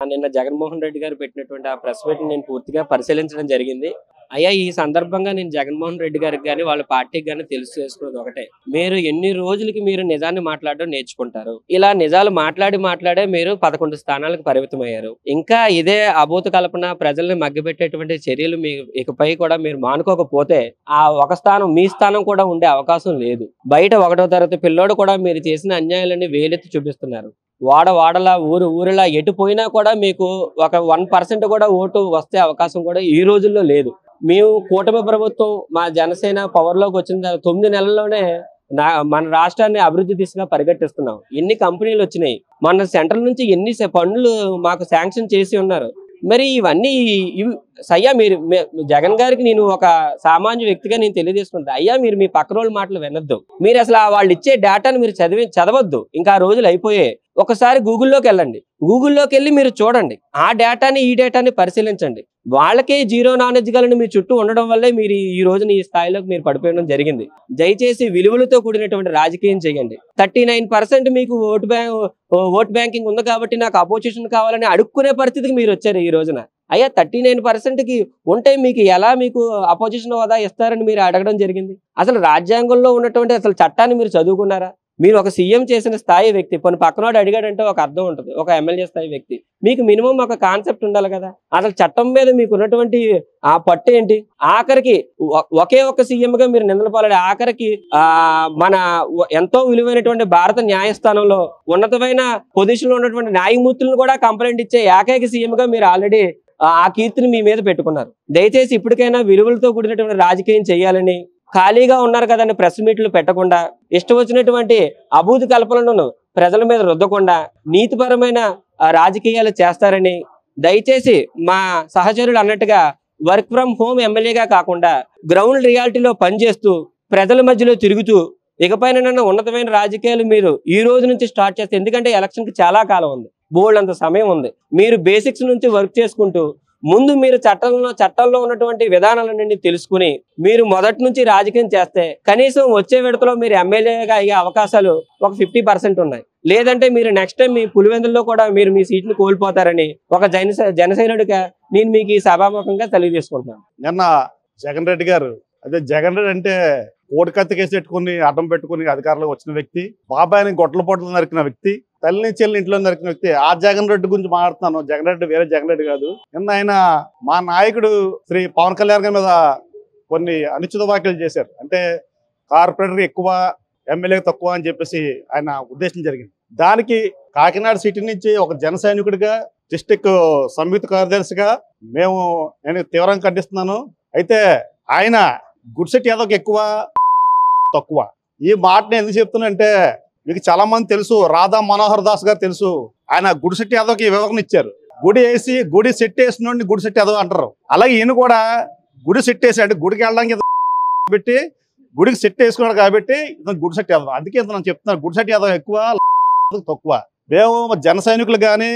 నిన్న జగన్మోహన్ రెడ్డి గారు పెట్టినటువంటి ఆ ప్రెస్ మీట్ నేను పూర్తిగా పరిశీలించడం జరిగింది. అయ్యా ఈ సందర్భంగా నేను జగన్మోహన్ రెడ్డి గారికి గాని, వాళ్ళ పార్టీకి గాని చేసుకున్నది ఒకటే. మీరు ఎన్ని రోజులకి మీరు నిజాన్ని మాట్లాడడం నేర్చుకుంటారు. ఇలా నిజాలు మాట్లాడే మీరు 11 స్థానాలకు పరిమితమయ్యారు. ఇంకా ఇదే అభూత కల్పన ప్రజల్ని మభ్యపెట్టేటువంటి చర్యలు ఇకపై కూడా మీరు మానుకోకపోతే ఆ ఒక స్థానం మీ స్థానం కూడా ఉండే అవకాశం లేదు. బయట 1వ తరగతి పిల్లోడు కూడా మీరు చేసిన అన్యాయాలన్నీ వేలెత్తి చూపిస్తున్నారు. వాడలా ఊరిలా ఎటు పోయినా కూడా మీకు ఒక 1% కూడా ఓటు వస్తే అవకాశం కూడా ఈ రోజుల్లో లేదు. మేము కూటమి ప్రభుత్వం మా జనసేన పవర్ లోకి వచ్చిన 9 నెలల్లోనే మన రాష్ట్రాన్ని అభివృద్ధి దిశగా పరిగెట్టిస్తున్నాం. ఎన్ని కంపెనీలు వచ్చినాయి, మన సెంట్రల్ నుంచి ఎన్ని పనులు మాకు శాంక్షన్ చేసి ఉన్నారు. మరి ఇవన్నీ అయ్యా మీరు జగన్ గారికి నేను ఒక సామాన్య వ్యక్తిగా నేను తెలియజేసుకుంటా. అయ్యా మీరు మీ పక్కన వాళ్ళ మాటలు వినొద్దు. మీరు అసలు వాళ్ళు ఇచ్చే డేటాను మీరు చదవద్దు. ఇంకా ఆ రోజులు అయిపోయాయి. ఒకసారి గూగుల్లోకి వెళ్ళండి. గూగుల్లోకి వెళ్ళి మీరు చూడండి. ఆ డేటాని ఈ డేటాని పరిశీలించండి. వాళ్ళకే జీరో నాలెడ్జ్ గలని మీ చుట్టూ ఉండడం వల్లే మీరు ఈ రోజున ఈ స్థాయిలోకి మీరు పడిపోవడం జరిగింది. దయచేసి విలువలతో కూడినటువంటి రాజకీయం చేయండి. 39% మీకు ఓట్ బ్యాంకింగ్ ఉంది కాబట్టి నాకు అపోజిషన్ కావాలని అడుక్కునే పరిస్థితికి మీరు వచ్చారు ఈ రోజున. అయ్యా 39%కి ఉంటే మీకు ఎలా మీకు అపోజిషన్ హోదా ఇస్తారని మీరు అడగడం జరిగింది. అసలు రాజ్యాంగంలో ఉన్నటువంటి అసలు చట్టాన్ని మీరు చదువుకున్నారా? మీరు ఒక సీఎం చేసిన స్థాయి వ్యక్తి, కొన్ని పక్కనోడు అడిగాడంటే ఒక అర్థం ఉంటుంది. ఒక ఎమ్మెల్యే స్థాయి వ్యక్తి మీకు మినిమం ఒక కాన్సెప్ట్ ఉండాలి కదా. అసలు చట్టం మీద మీకు ఉన్నటువంటి ఆ పట్టు ఏంటి? ఆఖరికి ఒకే ఒక్క సీఎం గా మీరు నిందలపాలని ఆఖరికి మన ఎంతో విలువైనటువంటి భారత న్యాయస్థానంలో ఉన్నతమైన పొజిషన్ లో ఉన్నటువంటి న్యాయమూర్తులను కూడా కంప్లైంట్ ఇచ్చే ఏకైక సీఎం గా మీరు ఆల్రెడీ ఆ కీర్తిని మీ మీద పెట్టుకున్నారు. దయచేసి ఇప్పటికైనా విలువలతో కూడినటువంటి రాజకీయం చేయాలని, ఖాళీగా ఉన్నారు కదండి ప్రెస్ మీట్లు పెట్టకుండా, ఇష్టం వచ్చినటువంటి అభూతి కల్పనలను ప్రజల మీద రుద్దకుండా నీతిపరమైన రాజకీయాలు చేస్తారని, దయచేసి మా సహచరులు అన్నట్టుగా వర్క్ ఫ్రం హోమ్ ఎమ్మెల్యేగా కాకుండా గ్రౌండ్ రియాలిటీలో పనిచేస్తూ ప్రజల మధ్యలో తిరుగుతూ ఇకపైన ఉన్నతమైన రాజకీయాలు మీరు ఈ రోజు నుంచి స్టార్ట్ చేస్తే, ఎందుకంటే ఎలక్షన్ కి చాలా కాలం ఉంది, బోల్డ్ అంత సమయం ఉంది. మీరు బేసిక్స్ నుంచి వర్క్ చేసుకుంటూ ముందు మీరు చట్టంలో ఉన్నటువంటి విధానాలన్నీ తెలుసుకుని మీరు మొదటి నుంచి రాజకీయం చేస్తే కనీసం వచ్చే విడతలో మీరు ఎమ్మెల్యేగా అయ్యే అవకాశాలు ఒక 50% ఉన్నాయి. లేదంటే మీరు నెక్స్ట్ టైం మీ పులివెందుల్లో కూడా మీరు మీ సీట్ని కోల్పోతారని ఒక జనసైనుడిగా నేను మీకు ఈ సభాముఖంగా తెలియజేసుకుంటున్నాను. నిన్న జగన్ రెడ్డి గారు, అదే జగన్ రెడ్డి అంటే కోడికత్తి కేసు పెట్టుకుని అడ్డం పెట్టుకుని అధికారంలో వచ్చిన వ్యక్తి, బాబాయిని గొడ్ల పొట్టలు నరికిన వ్యక్తి, తల్లిని చెల్లిని ఇంట్లో నరికిన వ్యక్తి. ఆ జగన్ రెడ్డి గురించి మాట్లాడుతున్నాను. జగన్ రెడ్డి వేరే జగన్ రెడ్డి కాదు. నిన్న ఆయన మా నాయకుడు శ్రీ పవన్ కళ్యాణ్ గారి మీద కొన్ని అనుచిత వ్యాఖ్యలు చేశారు. అంటే కార్పొరేటర్ ఎక్కువ, ఎమ్మెల్యే తక్కువ అని చెప్పేసి ఆయన ఉద్దేశం జరిగింది. దానికి కాకినాడ సిటీ నుంచి ఒక జన సైనికుడిగా, డిస్ట్రిక్ట్ సంయుక్త కార్యదర్శిగా నేను తీవ్రంగా ఖండిస్తున్నాను. అయితే ఆయన గుడిసెట్టి యాదవ్కి ఎక్కువ, తక్కువ. ఈ మాటని ఎందుకు చెప్తున్నా మీకు చాలా మంది తెలుసు. రాధా మనోహర్ దాస్ గారు తెలుసు. ఆయన గుడిసెట్టి యాదవ్కి వివరణ ఇచ్చారు. గుడి సెట్ వేసిన గుడిసెట్టి యాదవ్ అంటారు. అలాగే ఈయన కూడా గుడి సెట్ వేసి, అంటే గుడికి వెళ్ళడానికి పెట్టి గుడికి సెట్ వేసుకున్నాడు కాబట్టి ఇతను గుడిసెట్టి యాదవ్. అందుకే ఇతను చెప్తున్నాను, గుడిసెట్టి యాదవ్ ఎక్కువ, తక్కువ. మేము జన సైనికులు కానీ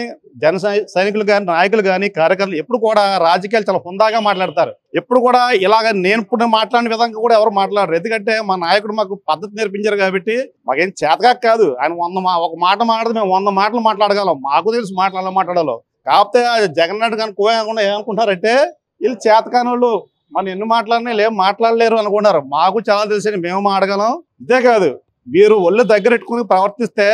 నాయకులు కానీ కార్యకర్తలు ఎప్పుడు కూడా రాజకీయాలు చాలా హుందాగా మాట్లాడతారు. ఎప్పుడు కూడా ఇలాగ నేను ఇప్పుడు మాట్లాడిన విధంగా కూడా ఎవరు మాట్లాడరు. ఎందుకంటే మా నాయకుడు మాకు పద్ధతి నేర్పించారు కాబట్టి. మాకేం చేతగా కాదు. ఆయన ఒక మాట మాట్లాడితే మేము 100 మాటలు మాట్లాడగలం. మాకు తెలుసు మాట్లాడాలో. కాకపోతే జగన్ రెడ్డి కనుకోకుండా ఏమనుకుంటారంటే వీళ్ళు చేతకాని వాళ్ళు, మనం ఎన్ని మాట్లాడినా ఏం మాట్లాడలేరు అనుకుంటారు. మాకు చాలా తెలిసి మేము మాట్లాడగలం. ఇంతేకాదు, మీరు ఒళ్ళు దగ్గరెట్టుకుని ప్రవర్తిస్తే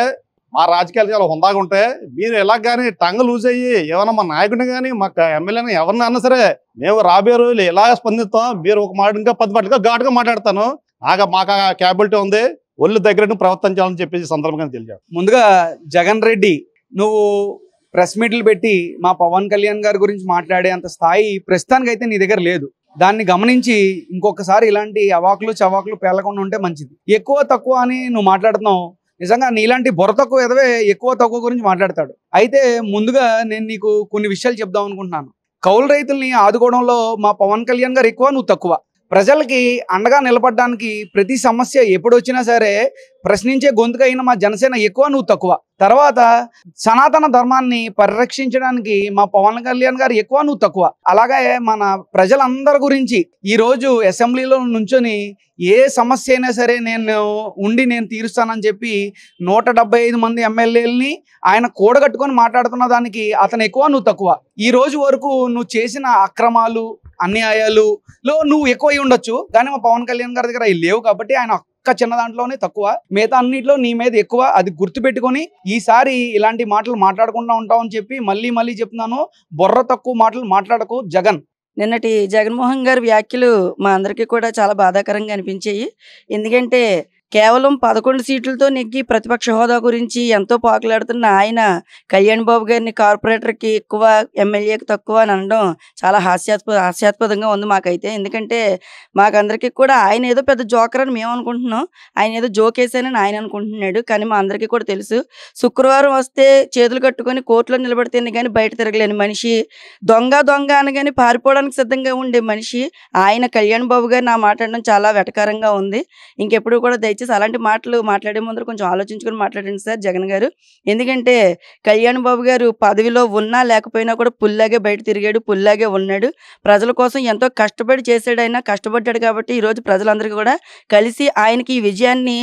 మా రాజకీయాలు చాలా హుందాగా ఉంటాయి. మీరు ఎలా కానీ టంగ లూజ్ అయ్యి ఏమన్నా మా నాయకుడిని కానీ మా ఎమ్మెల్యేని ఎవరిని అన్నా సరే మేము రాబోయే రోజులు ఎలా స్పందిస్తాం. మీరు ఒక మాట ఇంకా 10 పట్టుగా ఘాటుగా మాట్లాడతాను. మాకు క్యాబిలిటీ ఉంది. ఒళ్ళు దగ్గర ప్రవర్తించాలని చెప్పేసి సందర్భంగా తెలియజేయాలి. ముందుగా జగన్ రెడ్డి, నువ్వు ప్రెస్ మీట్లు పెట్టి మా పవన్ కళ్యాణ్ గారి గురించి మాట్లాడే అంత స్థాయి ప్రస్తుతానికి అయితే నీ దగ్గర లేదు. దాన్ని గమనించి ఇంకొకసారి ఇలాంటి అవాకులు చవాకులు పేలకుండా ఉంటే మంచిది. ఎక్కువ తక్కువ అని నువ్వు మాట్లాడుతున్నావు. నిజంగా నీలాంటి బుర్ర తక్కువ ఎదవే ఎక్కువ తక్కువ గురించి మాట్లాడతాడు. అయితే ముందుగా నేను నీకు కొన్ని విషయాలు చెప్దాం అనుకుంటున్నాను. కౌలు రైతుల్ని ఆదుకోవడంలో మా పవన్ కళ్యాణ్ గారు ఎక్కువ, నువ్వు తక్కువ. ప్రజలకి అండగా నిలబడడానికి ప్రతి సమస్య ఎప్పుడు వచ్చినా సరే ప్రశ్నించే గొంతుకైన మా జనసేన ఎక్కువ, నువ్వు తక్కువ. తర్వాత సనాతన ధర్మాన్ని పరిరక్షించడానికి మా పవన్ కళ్యాణ్ గారు ఎక్కువ, నువ్వు తక్కువ. అలాగే మన ప్రజలందరి గురించి ఈరోజు అసెంబ్లీలో నుంచొని ఏ సమస్య అయినా సరే నేను తీరుస్తానని చెప్పి 175 మంది ఎమ్మెల్యేలని ఆయన కూడగట్టుకొని మాట్లాడుతున్న దానికి అతను ఎక్కువ, నువ్వు తక్కువ. ఈ రోజు వరకు నువ్వు చేసిన అక్రమాలు అన్యాయాలులో నువ్వు ఎక్కువ అయి ఉండొచ్చు, కానీ మా పవన్ కళ్యాణ్ గారి దగ్గర అవి లేవు కాబట్టి ఆయన ఒక్క చిన్న దాంట్లోనే తక్కువ, మిగతా అన్నింటిలో నీ మీద ఎక్కువ. అది గుర్తుపెట్టుకొని ఈసారి ఇలాంటి మాటలు మాట్లాడకుండా ఉంటామని చెప్పి మళ్ళీ చెప్తున్నాను. బుర్ర తక్కువ మాటలు మాట్లాడకు జగన్. నిన్నటి జగన్మోహన్ గారి వ్యాఖ్యలు మా అందరికీ కూడా చాలా బాధాకరంగా అనిపించాయి. ఎందుకంటే కేవలం 11 సీట్లతో నెగ్గి ప్రతిపక్ష హోదా గురించి ఎంతో పాకులాడుతున్న ఆయన కళ్యాణ్ బాబు గారిని కార్పొరేటర్కి ఎక్కువ, ఎమ్మెల్యేకి తక్కువ అని అనడం చాలా హాస్యాస్పదంగా ఉంది మాకైతే. ఎందుకంటే మాకందరికీ కూడా ఆయన ఏదో పెద్ద జోకర్ అని మేము అనుకుంటున్నాం, ఆయన ఏదో జోకేసానని ఆయన అనుకుంటున్నాడు. కానీ మా అందరికీ కూడా తెలుసు, శుక్రవారం వస్తే చేతులు కట్టుకొని కోర్టులో నిలబడితేనే కానీ బయట తిరగలేని మనిషి, దొంగ అనగానే పారిపోవడానికి సిద్ధంగా ఉండే మనిషి ఆయన కళ్యాణ్ బాబు గారిని ఆ మాట్లాడడం చాలా వెటకారంగా ఉంది. ఇంకెప్పుడు కూడా దయచేసి అలాంటి మాటలు మాట్లాడే ముందర కొంచెం ఆలోచించుకొని మాట్లాడండి సార్ జగన్ గారు. ఎందుకంటే కళ్యాణ్ బాబు గారు పదవిలో ఉన్నా లేకపోయినా కూడా పుల్లాగే బయట తిరిగాడు, పుల్లాగే ఉన్నాడు. ప్రజల కోసం ఎంతో కష్టపడి చేశాడు, ఆయన కష్టపడ్డాడు. కాబట్టి ఈరోజు ప్రజలందరికీ కూడా కలిసి ఆయనకి ఈ విజయాన్ని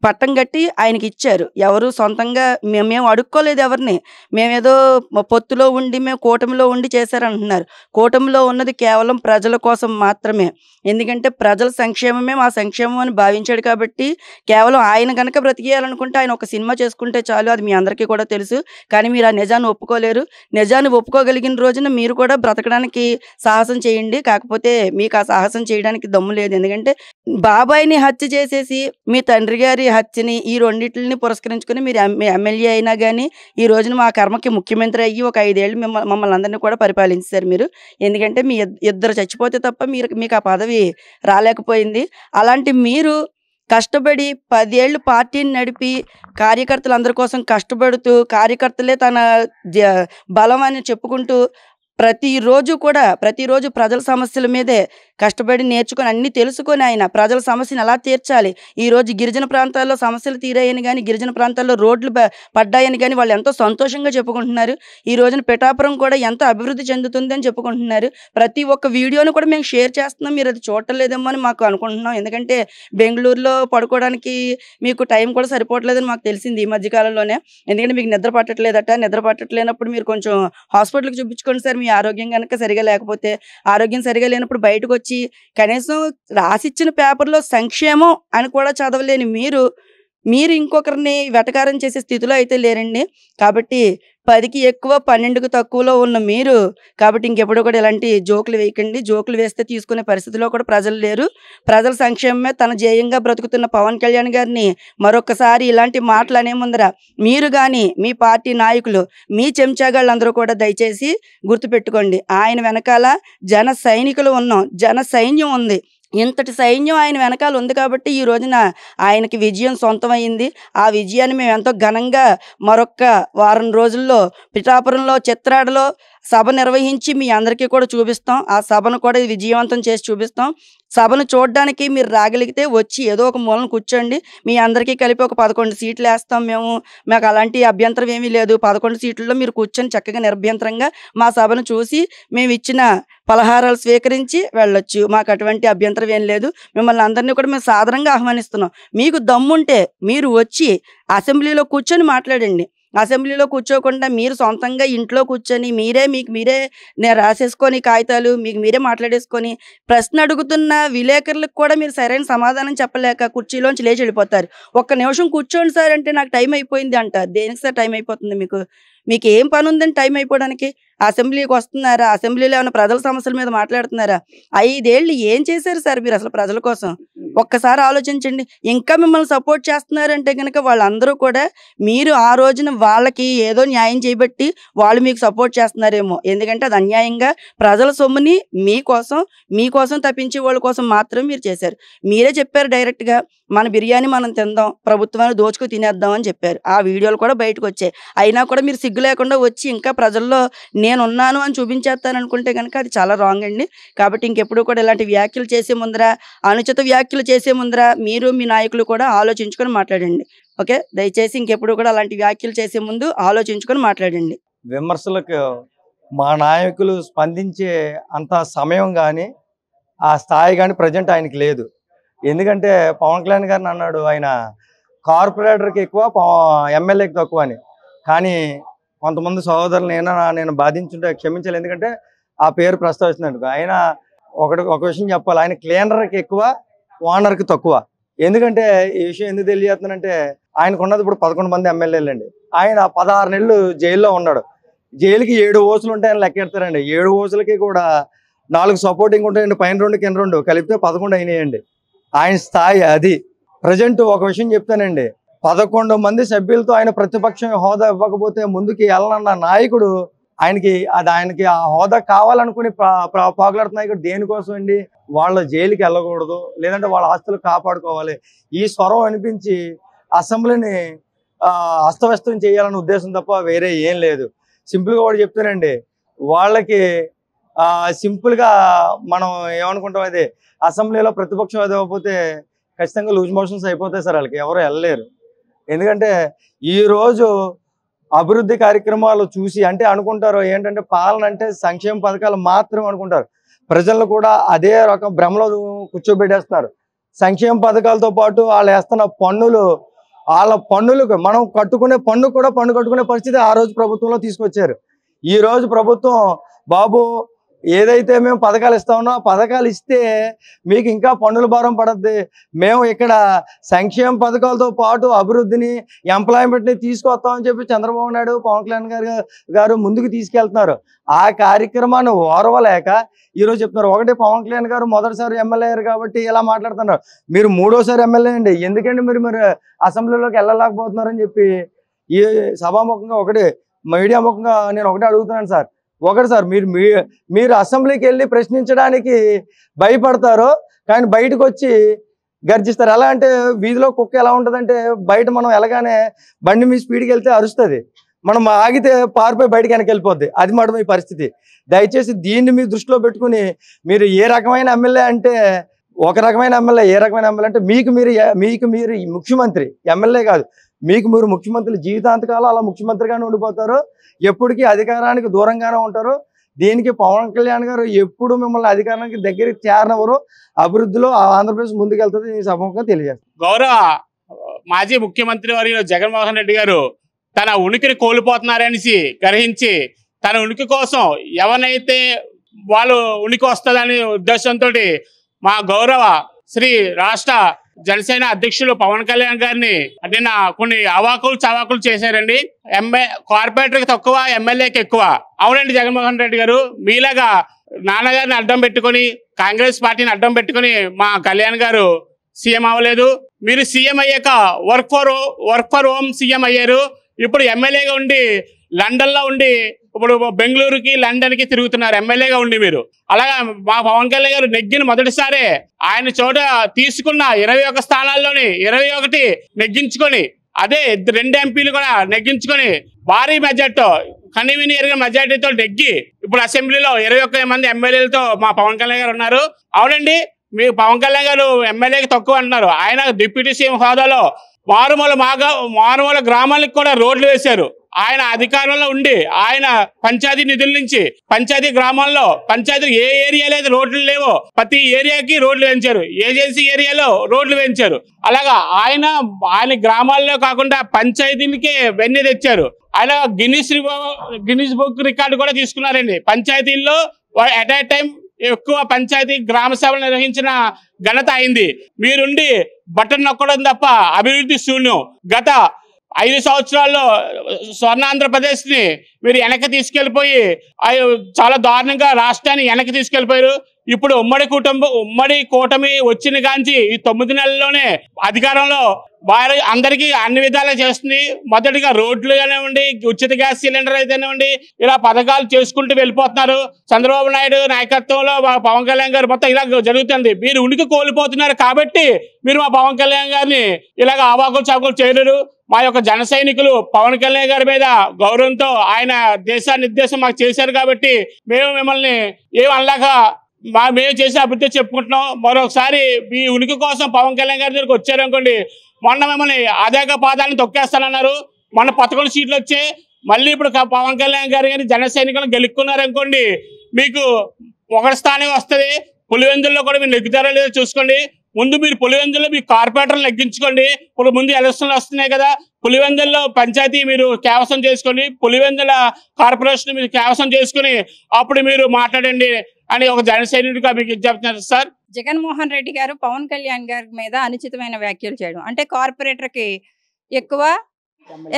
పట్టం కట్టి ఆయనకి ఇచ్చారు. ఎవరు సొంతంగా మేము అడుక్కోలేదు ఎవరిని, మేమేదో పొత్తులో ఉండి మేము కూటమిలో ఉండి చేశారంటున్నారు. కూటమిలో ఉన్నది కేవలం ప్రజల కోసం మాత్రమే. ఎందుకంటే ప్రజల సంక్షేమమే మా సంక్షేమం అని భావించాడు. కాబట్టి కేవలం ఆయన కనుక బ్రతికేయాలనుకుంటే ఆయన ఒక సినిమా చేసుకుంటే చాలు, అది మీ అందరికీ కూడా తెలుసు. కానీ మీరు ఆ నిజాన్ని ఒప్పుకోలేరు. నిజాన్ని ఒప్పుకోగలిగిన రోజున మీరు కూడా బ్రతకడానికి సాహసం చేయండి. కాకపోతే మీకు ఆ సాహసం చేయడానికి దమ్ము లేదు. ఎందుకంటే బాబాయిని హత్య చేసేసి మీ తండ్రి గారి హత్యని ఈ రెండింటిని పురస్కరించుకొని మీరు ఎమ్మెల్యే అయినా కానీ ఈ రోజున మా కర్మకి ముఖ్యమంత్రి అయ్యి ఒక 5 ఏళ్ళు మమ్మల్ని అందరినీ కూడా పరిపాలించారు మీరు. ఎందుకంటే మీ ఇద్దరు చచ్చిపోతే తప్ప మీకు ఆ పదవి రాలేకపోయింది. అలాంటి మీరు కష్టపడి 10 ఏళ్ళు పార్టీని నడిపి కార్యకర్తలందరి కోసం కష్టపడుతూ కార్యకర్తలే తన బలం అని చెప్పుకుంటూ ప్రతిరోజు ప్రజల సమస్యల మీదే కష్టపడి నేర్చుకొని అన్ని తెలుసుకొని ఆయన ప్రజల సమస్యను ఎలా తీర్చాలి, ఈరోజు గిరిజన ప్రాంతాల్లో సమస్యలు తీరాయని కానీ గిరిజన ప్రాంతాల్లో రోడ్లు పడ్డాయని కానీ వాళ్ళు ఎంతో సంతోషంగా చెప్పుకుంటున్నారు. ఈ రోజున పిఠాపురం కూడా ఎంతో అభివృద్ధి చెందుతుందని చెప్పుకుంటున్నారు. ప్రతి ఒక్క వీడియోను కూడా మేము షేర్ చేస్తున్నాం, మీరు అది చూడలేదేమో అని మాకు అనుకుంటున్నాం. ఎందుకంటే బెంగళూరులో పడుకోవడానికి మీకు టైం కూడా సరిపోవట్లేదని మాకు తెలిసింది ఈ మధ్యకాలంలోనే. ఎందుకంటే మీకు నిద్ర పట్టట్లేనప్పుడు మీరు కొంచెం హాస్పిటల్కి చూపించుకోండి సార్. మీ ఆరోగ్యం కనుక సరిగా లేకపోతే, ఆరోగ్యం సరిగా లేనప్పుడు బయటకు వచ్చి కనీసం రాసిచ్చిన పేపర్లో సంక్షేమం అని కూడా చదవలేని మీరు ఇంకొకరిని వెటకారం చేసే స్థితిలో అయితే లేరండి. కాబట్టి 10కి ఎక్కువ 12కి తక్కువలో ఉన్న మీరు కాబట్టి ఇంకెప్పుడు కూడా ఇలాంటి జోకులు వేయకండి. జోకులు వేస్తే తీసుకునే పరిస్థితిలో కూడా ప్రజలు లేరు. ప్రజల సంక్షేమమే తన జేయంగా బ్రతుకుతున్న పవన్ కళ్యాణ్ గారిని మరొకసారి ఇలాంటి మాటలు అనే ముందర మీరు కానీ మీ పార్టీ నాయకులు మీ చెంచాగాళ్ళందరూ కూడా దయచేసి గుర్తుపెట్టుకోండి, ఆయన వెనకాల జన సైనికులు ఉన్నాం, జన సైన్యం ఉంది. ఇంతటి సైన్యం ఆయన వెనకాల ఉంది కాబట్టి ఈ రోజున ఆయనకి విజయం సొంతమైంది. ఆ విజయాన్ని మేము ఎంతో ఘనంగా మరొక్క వారం రోజుల్లో పిఠాపురంలో చిత్రాడలో సభ నిర్వహించి మీ అందరికీ కూడా చూపిస్తాం. ఆ సభను కూడా విజయవంతం చేసి చూపిస్తాం. సభను చూడడానికి మీరు రాగలిగితే వచ్చి ఏదో ఒక మూలన కూర్చోండి. మీ అందరికీ కలిపి ఒక 11 సీట్లు వేస్తాం. మాకు అలాంటి అభ్యంతరం ఏమీ లేదు. 11 సీట్లలో మీరు కూర్చొని చక్కగా నిర్భ్యంతరంగా మా సభను చూసి మేము ఇచ్చిన పలహారాలు స్వీకరించి వెళ్ళొచ్చు. మాకు అటువంటి అభ్యంతరం ఏం లేదు. మిమ్మల్ని అందరినీ కూడా మేము సాధారణంగా ఆహ్వానిస్తున్నాం. మీకు దమ్ముంటే మీరు వచ్చి అసెంబ్లీలో కూర్చొని మాట్లాడండి. అసెంబ్లీలో కూర్చోకుండా మీరు సొంతంగా ఇంట్లో కూర్చొని మీకు మీరే రాసేసుకొని కాగితాలు మీకు మీరే మాట్లాడేసుకొని ప్రశ్న అడుగుతున్న విలేకరులకు కూడా మీరు సరైన సమాధానం చెప్పలేక కుర్చీలోంచి లేచి వెళ్ళిపోతారు. ఒక్క నిమిషం కూర్చోండి సార్ అంటే నాకు టైం అయిపోయింది అంటారు. దేనికి సార్ టైం అయిపోతుంది? మీకు ఏం పని ఉందని టైం అయిపోవడానికి? అసెంబ్లీకి వస్తున్నారా? అసెంబ్లీలో ఏమైనా ప్రజల సమస్యల మీద మాట్లాడుతున్నారా? 5 ఏళ్ళు ఏం చేశారు సార్ మీరు అసలు ప్రజల కోసం? ఒక్కసారి ఆలోచించండి. ఇంకా మిమ్మల్ని సపోర్ట్ చేస్తున్నారంటే కనుక వాళ్ళందరూ కూడా మీరు ఆ రోజున వాళ్ళకి ఏదో న్యాయం చేయబట్టి వాళ్ళు మీకు సపోర్ట్ చేస్తున్నారేమో. ఎందుకంటే అది అన్యాయంగా ప్రజల సొమ్ముని మీకోసం తప్పించే వాళ్ళ కోసం మాత్రం మీరు చేశారు. మీరే చెప్పారు డైరెక్ట్గా, మన బిర్యానీ మనం తిందాం, ప్రభుత్వాన్ని దోచుకు తినేద్దాం అని చెప్పారు. ఆ వీడియోలు కూడా బయటకు వచ్చాయి. అయినా కూడా మీరు సిగ్గు లేకుండా వచ్చి ఇంకా ప్రజల్లో నేనున్నాను అని చూపించేస్తాను అనుకుంటే కనుక అది చాలా రాంగ్ అండి. కాబట్టి ఇంకెప్పుడు కూడా ఇలాంటి వ్యాఖ్యలు చేసే ముందర, అనుచిత వ్యాఖ్యలు చేసే ముందర మీరు మీ నాయకులు కూడా ఆలోచించుకొని మాట్లాడండి. ఓకే, దయచేసి ఇంకెప్పుడు కూడా అలాంటి వ్యాఖ్యలు చేసే ముందు ఆలోచించుకొని మాట్లాడండి. విమర్శలకు మా నాయకులు స్పందించే అంత సమయం కానీ ఆ స్థాయి కానీ ప్రజెంట్ ఆయనకి లేదు. ఎందుకంటే పవన్ కళ్యాణ్ గారిని అన్నాడు ఆయన కార్పొరేటర్కి ఎక్కువ ఎమ్మెల్యేకి తక్కువ అని. కానీ కొంతమంది సహోదరులు నేను బాధించుంటే క్షమించాలి, ఎందుకంటే ఆ పేరు ప్రస్తావిస్తున్నాడు. ఆయన ఒక విషయం చెప్పాలి, ఆయన క్లీనర్కి ఎక్కువ ఓనర్కి తక్కువ. ఎందుకంటే ఈ విషయం ఎందుకు తెలియజేస్తున్నానంటే ఆయనకు ఉన్నది ఇప్పుడు 11 మంది ఎమ్మెల్యేలు అండి. ఆయన 16 నెలలు జైల్లో ఉన్నాడు. జైలుకి 7 ఓసులు ఉంటాయని లెక్కెడతారండి. 7 ఓసులకి కూడా 4 సపోర్టింగ్ ఉంటాయండి, పైన 2 కింద 2 కలిపితే 11 అయినాయండి. ఆయన స్థాయి అది. ప్రజెంట్ ఒక విషయం చెప్తానండి, 11 మంది సభ్యులతో ఆయన ప్రతిపక్షం హోదా ఇవ్వకపోతే ముందుకి వెళ్ళనన్న నాయకుడు ఆయనకి ఆ హోదా కావాలనుకుని పోగలాడుతున్న నాయకుడు దేనికోసం అండి? వాళ్ళ జైలుకి వెళ్ళకూడదు, లేదంటే వాళ్ళ ఆస్తులు కాపాడుకోవాలి, ఈ స్వరం అనిపించి అసెంబ్లీని అస్తవ్యస్తం చేయాలనే ఉద్దేశం తప్ప వేరే ఏం లేదు. సింపుల్గా కూడా చెప్తానండి, వాళ్ళకి సింపుల్గా మనం ఏమనుకుంటాం, అది అసెంబ్లీలో ప్రతిపక్షం అది అవ్వకపోతే ఖచ్చితంగా లూజ్ మోషన్స్ అయిపోతాయి సార్. వాళ్ళకి ఎవరు వెళ్ళలేరు. ఎందుకంటే ఈరోజు అభివృద్ధి కార్యక్రమాలు చూసి అంటే అనుకుంటారు ఏంటంటే పాలన అంటే సంక్షేమ పథకాలు మాత్రం అనుకుంటారు. ప్రజలను కూడా అదే రకం భ్రమలో కూర్చోబెట్టేస్తున్నారు. సంక్షేమ పథకాలతో పాటు వాళ్ళు వేస్తున్న పన్నులు, వాళ్ళ పన్నులకు మనం కట్టుకునే పన్ను కూడా పన్ను కట్టుకునే పరిస్థితి ఆ రోజు ప్రభుత్వంలో తీసుకొచ్చారు. ఈ రోజు ప్రభుత్వం బాబు ఏదైతే మేము పథకాలు ఇస్తామో ఆ పథకాలు ఇస్తే మీకు ఇంకా పన్నుల భారం పడద్ది, మేము ఇక్కడ సంక్షేమ పథకాలతో పాటు అభివృద్ధిని ఎంప్లాయ్మెంట్ని తీసుకొస్తామని చెప్పి చంద్రబాబు నాయుడు పవన్ కళ్యాణ్ గారు ముందుకు తీసుకెళ్తున్నారు. ఆ కార్యక్రమాన్ని ఓర్వలేక ఈరోజు చెప్తున్నారు. ఒకటి, పవన్ కళ్యాణ్ గారు మొదటిసారి ఎమ్మెల్యే అయ్యారు కాబట్టి ఇలా మాట్లాడుతున్నారు. మీరు 3వ ఎమ్మెల్యే అండి, ఎందుకంటే మీరు అసెంబ్లీలోకి వెళ్ళలేకపోతున్నారని చెప్పి ఈ సభాముఖంగా ఒకటి మీడియా ముఖంగా నేను ఒకటే అడుగుతున్నాను సార్. ఒకటి సార్, మీరు అసెంబ్లీకి వెళ్ళి ప్రశ్నించడానికి భయపడతారు, కానీ బయటకు వచ్చి గర్జిస్తారు. ఎలా అంటే వీధిలో కుక్క ఎలా ఉంటుందంటే బయట మనం వెళ్ళగానే బండి మీ స్పీడ్కి వెళ్తే అరుస్తుంది, మనం ఆగితే పారిపోయి బయటకి వెనక్కి వెళ్ళిపోద్ది. అది మాట మీ పరిస్థితి. దయచేసి దీన్ని మీరు దృష్టిలో పెట్టుకుని మీరు ఏ రకమైన ఎమ్మెల్యే అంటే ఒక రకమైన ఎమ్మెల్యే, ఏ రకమైన ఎమ్మెల్యే అంటే మీకు మీరు ముఖ్యమంత్రి, ఎమ్మెల్యే కాదు, మీకు మీరు ముఖ్యమంత్రి జీవితాంతకాలం అలా ముఖ్యమంత్రిగానే ఉండిపోతారు, ఎప్పటికీ అధికారానికి దూరంగానే ఉంటారు. దీనికి పవన్ కళ్యాణ్ గారు ఎప్పుడు మిమ్మల్ని అధికారానికి దగ్గరికి చేరనవరు. అభివృద్ధిలో ఆంధ్రప్రదేశ్ ముందుకెళ్తుంది ఈ సభగా తెలియజేస్తారు. గౌరవ మాజీ ముఖ్యమంత్రి వర్యులు జగన్మోహన్ రెడ్డి గారు తన ఉనికిని కోల్పోతున్నారనేసి గ్రహించి తన ఉనికి కోసం ఎవరైతే వాళ్ళు ఉనికి వస్తుందనే ఉద్దేశంతో మా గౌరవ శ్రీ రాష్ట్ర జనసేన అధ్యక్షులు పవన్ కళ్యాణ్ గారిని నిన్న కొన్ని చవాకులు చేశారండి. కార్పొరేటర్కి తక్కువ, ఎమ్మెల్యేకి ఎక్కువ. అవునండి జగన్మోహన్ రెడ్డి గారు, మీలాగా నాన్నగారిని అడ్డం పెట్టుకుని కాంగ్రెస్ పార్టీని అడ్డం పెట్టుకుని మా కళ్యాణ్ గారు సీఎం అవ్వలేదు. మీరు సీఎం అయ్యాక వర్క్ ఫర్ హోమ్ సీఎం అయ్యారు. ఇప్పుడు ఎమ్మెల్యేగా ఉండి లండన్లో ఉండి ఇప్పుడు బెంగళూరుకి లండన్కి తిరుగుతున్నారు ఎమ్మెల్యేగా ఉండి మీరు. అలాగా మా పవన్ కళ్యాణ్ గారు నెగ్గిన మొదటిసారే ఆయన చోట తీసుకున్న 21 స్థానాల్లోని 21 నెగ్గించుకొని, అదే 2 ఎంపీలు కూడా నెగ్గించుకొని భారీ మెజార్టీతో కనివిని ఎరిగిన మెజార్టీతో నెగ్గి ఇప్పుడు అసెంబ్లీలో 21 మంది ఎమ్మెల్యేలతో మా పవన్ కళ్యాణ్ గారు ఉన్నారు. అవునండి, మీ పవన్ కళ్యాణ్ గారు ఎమ్మెల్యేకి తక్కువ అంటున్నారు. ఆయన డిప్యూటీ సీఎం హోదాలో మారుమూల గ్రామాలకు కూడా రోడ్లు వేశారు. ఆయన అధికారంలో ఉండి ఆయన పంచాయతీ నిధుల నుంచి పంచాయతీ గ్రామాల్లో పంచాయతీ ఏ ఏరియాలో అయితే రోడ్లు లేవో ప్రతి ఏరియాకి రోడ్లు వేయించారు, ఏజెన్సీ ఏరియాలో రోడ్లు వేయించారు. అలాగా ఆయన గ్రామాల్లో కాకుండా పంచాయతీలకే వెన్నె తెచ్చారు. ఆయన గిన్నిస్ బుక్ రికార్డు కూడా తీసుకున్నారండి. పంచాయతీల్లో అట్ ఏ టైం ఎక్కువ పంచాయతీ గ్రామ సభలు నిర్వహించిన ఘనత అయింది. మీరుండి బటన్ నొక్కడం తప్ప అభివృద్ధి శూన్యం. గత 5 సంవత్సరాల్లో స్వర్ణాంధ్రప్రదేశ్ ని మీరు వెనక్కి తీసుకెళ్లిపోయి చాలా దారుణంగా రాష్ట్రాన్ని వెనక్కి తీసుకెళ్లిపోయారు. ఇప్పుడు ఉమ్మడి కూటమి వచ్చిన కాంచి ఈ 9 నెలల్లోనే అధికారంలో వారు అందరికీ అన్ని విధాలుగా చేస్తుంది. మొదటిగా రోడ్లు కానివ్వండి, ఉచిత గ్యాస్ సిలిండర్ అయితేనివ్వండి, ఇలా పథకాలు చేసుకుంటూ వెళ్ళిపోతున్నారు. చంద్రబాబు నాయుడు నాయకత్వంలో పవన్ కళ్యాణ్ గారు మొత్తం ఇలా జరుగుతుంది. మీరు ఉనికి కోల్పోతున్నారు కాబట్టి మీరు మా పవన్ కళ్యాణ్ గారిని ఇలాగ ఆవాకులు చాకులు చేయలేరు. మా యొక్క జన సైనికులు పవన్ కళ్యాణ్ గారి మీద గౌరవంతో ఆయన నిర్దేశం మాకు చేశారు కాబట్టి మేము మిమ్మల్ని ఏమనలాక మేము చేసే అభివృద్ధి చెప్పుకుంటున్నాం. మరొకసారి మీ ఉనికి కోసం పవన్ కళ్యాణ్ గారి దగ్గరికి వచ్చారనుకోండి, మొన్న మిమ్మల్ని అదేక పాదాలను తొక్కేస్తానన్నారు. మొన్న 11 సీట్లు వచ్చాయి. మళ్ళీ ఇప్పుడు పవన్ కళ్యాణ్ గారు కానీ జన సైనికులను గెలుక్కున్నారనుకోండి, మీకు 1 స్థానం వస్తుంది. పులివెందుల్లో కూడా మీరు నెగ్గుతారో లేదో చూసుకోండి. ముందు మీరు పులివెందుల్లో మీ కార్పొరేటర్లు నెగ్గించుకోండి. ఇప్పుడు ముందు ఎలక్షన్లు వస్తున్నాయి కదా, పులివెందుల్లో పంచాయతీ మీరు కేవసం చేసుకోండి, పులివెందుల కార్పొరేషన్ మీరు కేవసం చేసుకుని అప్పుడు మీరు మాట్లాడండి అని ఒక జన సైనికుడిగా మీకు చెప్తున్నారు సార్. జగన్మోహన్ రెడ్డి గారు పవన్ కళ్యాణ్ గారి మీద అనుచితమైన వ్యాఖ్యలు చేయడం, అంటే కార్పొరేటర్కి ఎక్కువ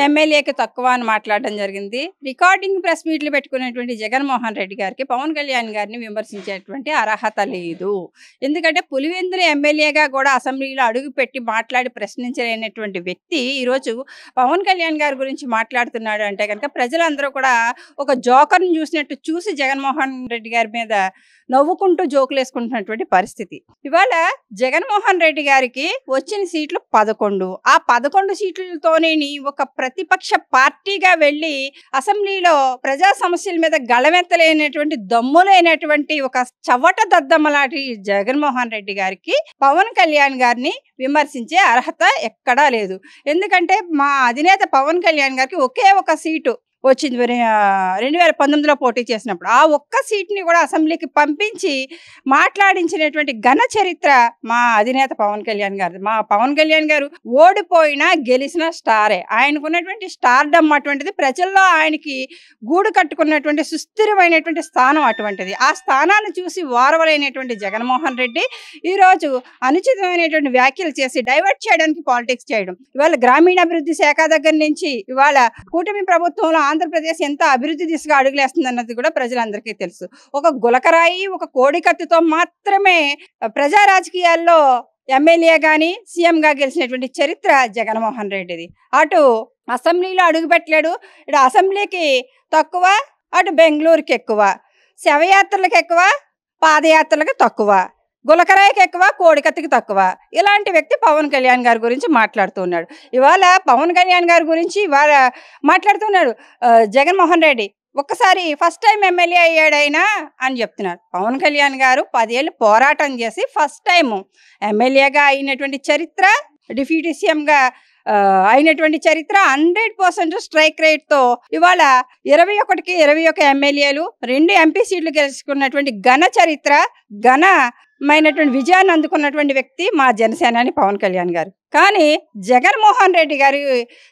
ఎమ్మెల్యేకి తక్కువ అని మాట్లాడడం జరిగింది. రికార్డింగ్ ప్రెస్ మీట్లు పెట్టుకునేటువంటి జగన్మోహన్ రెడ్డి గారికి పవన్ కళ్యాణ్ గారిని విమర్శించేటువంటి అర్హత లేదు. ఎందుకంటే పులివెందుల ఎమ్మెల్యేగా కూడా అసెంబ్లీలో అడుగు పెట్టి మాట్లాడి ప్రశ్నించలేనటువంటి వ్యక్తి ఈరోజు పవన్ కళ్యాణ్ గారి గురించి మాట్లాడుతున్నాడు అంటే కనుక ప్రజలందరూ కూడా ఒక జోకర్ని చూసినట్టు చూసి జగన్మోహన్ రెడ్డి గారి మీద నవ్వుకుంటూ జోకులు వేసుకుంటున్నటువంటి పరిస్థితి. ఇవాళ జగన్మోహన్ రెడ్డి గారికి వచ్చిన సీట్లు 11. ఆ 11 సీట్లతోనే ఒక ప్రతిపక్ష పార్టీగా వెళ్ళి అసెంబ్లీలో ప్రజా సమస్యల మీద గళమెత్తలేనటువంటి దమ్ములైనటువంటి ఒక చవట దద్దమ్మ లాంటి జగన్మోహన్ రెడ్డి గారికి పవన్ కళ్యాణ్ గారిని విమర్శించే అర్హత ఎక్కడా లేదు. ఎందుకంటే మా అధినేత పవన్ కళ్యాణ్ గారికి ఒకే ఒక సీటు వచ్చింది 2019లో పోటీ చేసినప్పుడు. ఆ ఒక్క సీట్ని కూడా అసెంబ్లీకి పంపించి మాట్లాడించినటువంటి ఘన చరిత్ర మా అధినేత పవన్ కళ్యాణ్ గారు. మా పవన్ కళ్యాణ్ గారు ఓడిపోయినా గెలిచిన స్టారే. ఆయనకున్నటువంటి స్టార్డమ్ అటువంటిది, ప్రజల్లో ఆయనకి గూడు కట్టుకున్నటువంటి సుస్థిరమైనటువంటి స్థానం అటువంటిది. ఆ స్థానాన్ని చూసి వారవలైనటువంటి జగన్మోహన్ రెడ్డి ఈరోజు అనుచితమైనటువంటి వ్యాఖ్యలు చేసి డైవర్ట్ చేయడానికి పాలిటిక్స్ చేయడం. ఇవాళ గ్రామీణాభివృద్ధి శాఖ దగ్గర నుంచి ఇవాళ కూటమి ప్రభుత్వంలో ఆంధ్రప్రదేశ్ ఎంత అభివృద్ధి దిశగా అడుగులేస్తుంది అన్నది కూడా ప్రజలందరికీ తెలుసు. ఒక గులకరాయి, ఒక కోడికత్తితో మాత్రమే ప్రజా రాజకీయాల్లో ఎమ్మెల్యే కానీ సీఎంగా గెలిచినటువంటి చరిత్ర జగన్మోహన్ రెడ్డిది. అటు అసెంబ్లీలో అడుగుపెట్టలేడు, ఇటు అసెంబ్లీకి తక్కువ, అటు బెంగళూరుకి ఎక్కువ, శవయాత్రలకు ఎక్కువ, పాదయాత్రలకు తక్కువ, గులకరాయికి ఎక్కువ, కోడికత్తికి తక్కువ. ఇలాంటి వ్యక్తి పవన్ కళ్యాణ్ గారి గురించి మాట్లాడుతున్నాడు. ఇవాళ పవన్ కళ్యాణ్ గారి గురించి ఇవాళ మాట్లాడుతున్నాడు జగన్మోహన్ రెడ్డి. ఒక్కసారి ఫస్ట్ టైం ఎమ్మెల్యే అయ్యాడైనా అని చెప్తున్నారు. పవన్ కళ్యాణ్ గారు 10 ఏళ్ళు పోరాటం చేసి ఫస్ట్ టైం ఎమ్మెల్యేగా అయినటువంటి చరిత్ర, డిప్యూటీ సీఎంగా అయినటువంటి చరిత్ర, 100% స్ట్రైక్ రేట్తో ఇవాళ 21కి 21 ఎమ్మెల్యేలు, 2 ఎంపీ సీట్లు గెలుచుకున్నటువంటి ఘన చరిత్ర, ఘనమైనటువంటి విజయాన్ని అందుకున్నటువంటి వ్యక్తి మా జనసేనాని పవన్ కళ్యాణ్ గారు. కానీ జగన్మోహన్ రెడ్డి గారి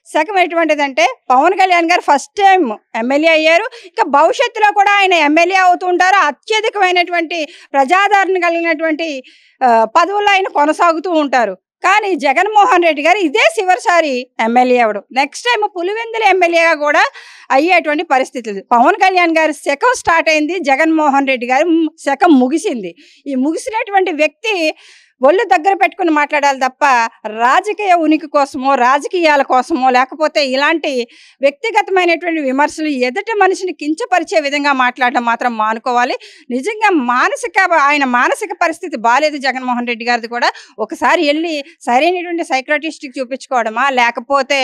శకం ఎటువంటిదంటే, పవన్ కళ్యాణ్ గారు ఫస్ట్ టైం ఎమ్మెల్యే అయ్యారు, ఇంకా భవిష్యత్తులో కూడా ఆయన ఎమ్మెల్యే అవుతుంటారు. అత్యధికమైనటువంటి ప్రజాదరణ కలిగినటువంటి పదవుల్లో ఆయన కొనసాగుతూ ఉంటారు. కానీ జగన్మోహన్ రెడ్డి గారు ఇదే చివరిసారి ఎమ్మెల్యే అవడం, నెక్స్ట్ టైం పులివెందుల ఎమ్మెల్యేగా కూడా అయ్యేటువంటి పరిస్థితులు. పవన్ కళ్యాణ్ గారి శకం స్టార్ట్ అయింది, జగన్మోహన్ రెడ్డి గారి శకం ముగిసింది. ఈ ముగిసినటువంటి వ్యక్తి ఒళ్ళు దగ్గర పెట్టుకుని మాట్లాడాలి తప్ప రాజకీయ ఉనికి కోసమో, రాజకీయాల కోసమో, లేకపోతే ఇలాంటి వ్యక్తిగతమైనటువంటి విమర్శలు ఎదుటి మనిషిని కించపరిచే విధంగా మాట్లాడడం మాత్రం మానుకోవాలి. నిజంగా ఆయన మానసిక పరిస్థితి బాలేదు జగన్మోహన్ రెడ్డి గారిది కూడా. ఒకసారి వెళ్ళి సరైనటువంటి సైక్రటిస్ట్కి చూపించుకోవడమా, లేకపోతే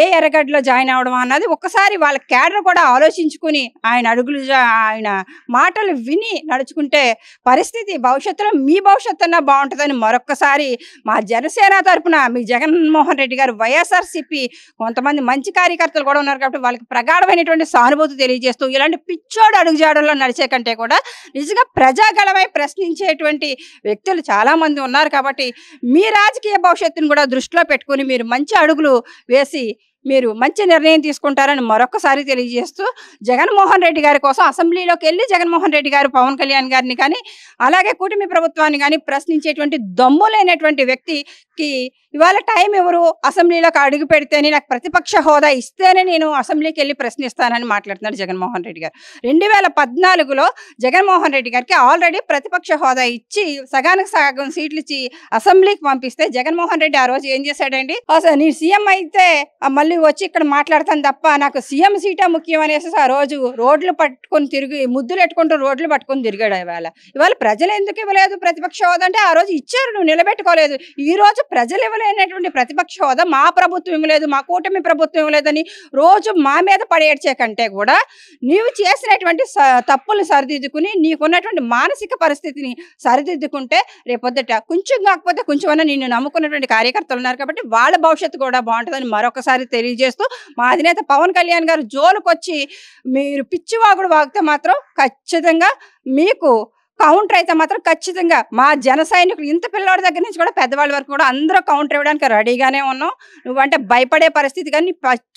ఏ ఎర్రగడ్డలో జాయిన్ అవడమా అన్నది ఒక్కసారి వాళ్ళ క్యాడర్ కూడా ఆలోచించుకుని ఆయన ఆయన మాటలు విని నడుచుకుంటే పరిస్థితి భవిష్యత్తులో మీ భవిష్యత్తు అన్నా బాగుంటుంది అని మరొక్కసారి మా జనసేన తరపున మీ జగన్మోహన్ రెడ్డి గారు, వైఎస్ఆర్సీపీ కొంతమంది మంచి కార్యకర్తలు కూడా ఉన్నారు కాబట్టి వాళ్ళకి ప్రగాఢమైనటువంటి సానుభూతి తెలియజేస్తూ, ఇలాంటి పిచ్చోడు అడుగుజాడల్లో నడిచే కంటే కూడా నిజంగా ప్రజాగళమై ప్రశ్నించేటువంటి వ్యక్తులు చాలామంది ఉన్నారు కాబట్టి మీ రాజకీయ భవిష్యత్తును కూడా దృష్టిలో పెట్టుకుని మీరు మంచి అడుగులు వేసి మీరు మంచి నిర్ణయం తీసుకుంటారని మరొకసారి తెలియజేస్తూ, జగన్మోహన్ రెడ్డి గారి కోసం అసెంబ్లీలోకి వెళ్ళి జగన్మోహన్ రెడ్డి గారు పవన్ కళ్యాణ్ గారిని కానీ అలాగే కూటమి ప్రభుత్వాన్ని కానీ ప్రశ్నించేటువంటి దమ్ము లేనటువంటి వ్యక్తికి ఇవాళ టైం ఎవరు అసెంబ్లీలోకి అడుగు పెడితేనే, నాకు ప్రతిపక్ష హోదా ఇస్తేనే నేను అసెంబ్లీకి వెళ్ళి ప్రశ్నిస్తానని మాట్లాడుతున్నాడు జగన్మోహన్ రెడ్డి గారు. 2014లో జగన్మోహన్ రెడ్డి గారికి ఆల్రెడీ ప్రతిపక్ష హోదా ఇచ్చి సగానికి సగం సీట్లు ఇచ్చి అసెంబ్లీకి పంపిస్తే జగన్మోహన్ రెడ్డి ఆ రోజు ఏం చేశాడండి, నేను సీఎం అయితే మళ్ళీ మళ్ళీ వచ్చి ఇక్కడ మాట్లాడతాను తప్ప నాకు సీఎం సీటే ముఖ్యం అనేసి ఆ రోజు రోడ్లు పట్టుకొని తిరిగి ముద్దులు పెట్టుకుంటూ రోడ్లు పట్టుకొని తిరిగాడు. ఇవాళ ప్రజలు ఎందుకు ఇవ్వలేదు ప్రతిపక్ష హోదా అంటే ఆ రోజు ఇచ్చారు, నువ్వు నిలబెట్టుకోలేదు. ఈ రోజు ప్రజలు ఇవ్వలేనటువంటి ప్రతిపక్ష హోదా మా ప్రభుత్వం ఇవ్వలేదు, మా కూటమి ప్రభుత్వం ఇవ్వలేదని రోజు మా మీద పడేడ్చే కంటే కూడా నీవు చేసినటువంటి తప్పులు సరిదిద్దుకుని నీకున్నటువంటి మానసిక పరిస్థితిని సరిదిద్దుకుంటే రేపొద్దుట కొంచెం కాకపోతే కొంచెమన్నా నిన్ను నమ్ముకున్నటువంటి కార్యకర్తలు ఉన్నారు కాబట్టి వాళ్ళ భవిష్యత్తు కూడా బాగుంటుందని మరొకసారి తెలియజేస్తూ మా అధినేత పవన్ కళ్యాణ్ గారు జోలుకొచ్చి మీరు పిచ్చివాగుడు వాగితే మాత్రం ఖచ్చితంగా మీకు కౌంటర్ అయితే మాత్రం ఖచ్చితంగా మా జన సైనికులు ఇంత పిల్లవాడి దగ్గర నుంచి కూడా పెద్దవాళ్ళ వరకు కూడా అందరూ కౌంటర్ ఇవ్వడానికి రెడీగానే ఉన్నాం. నువ్వంటే భయపడే పరిస్థితి కానీ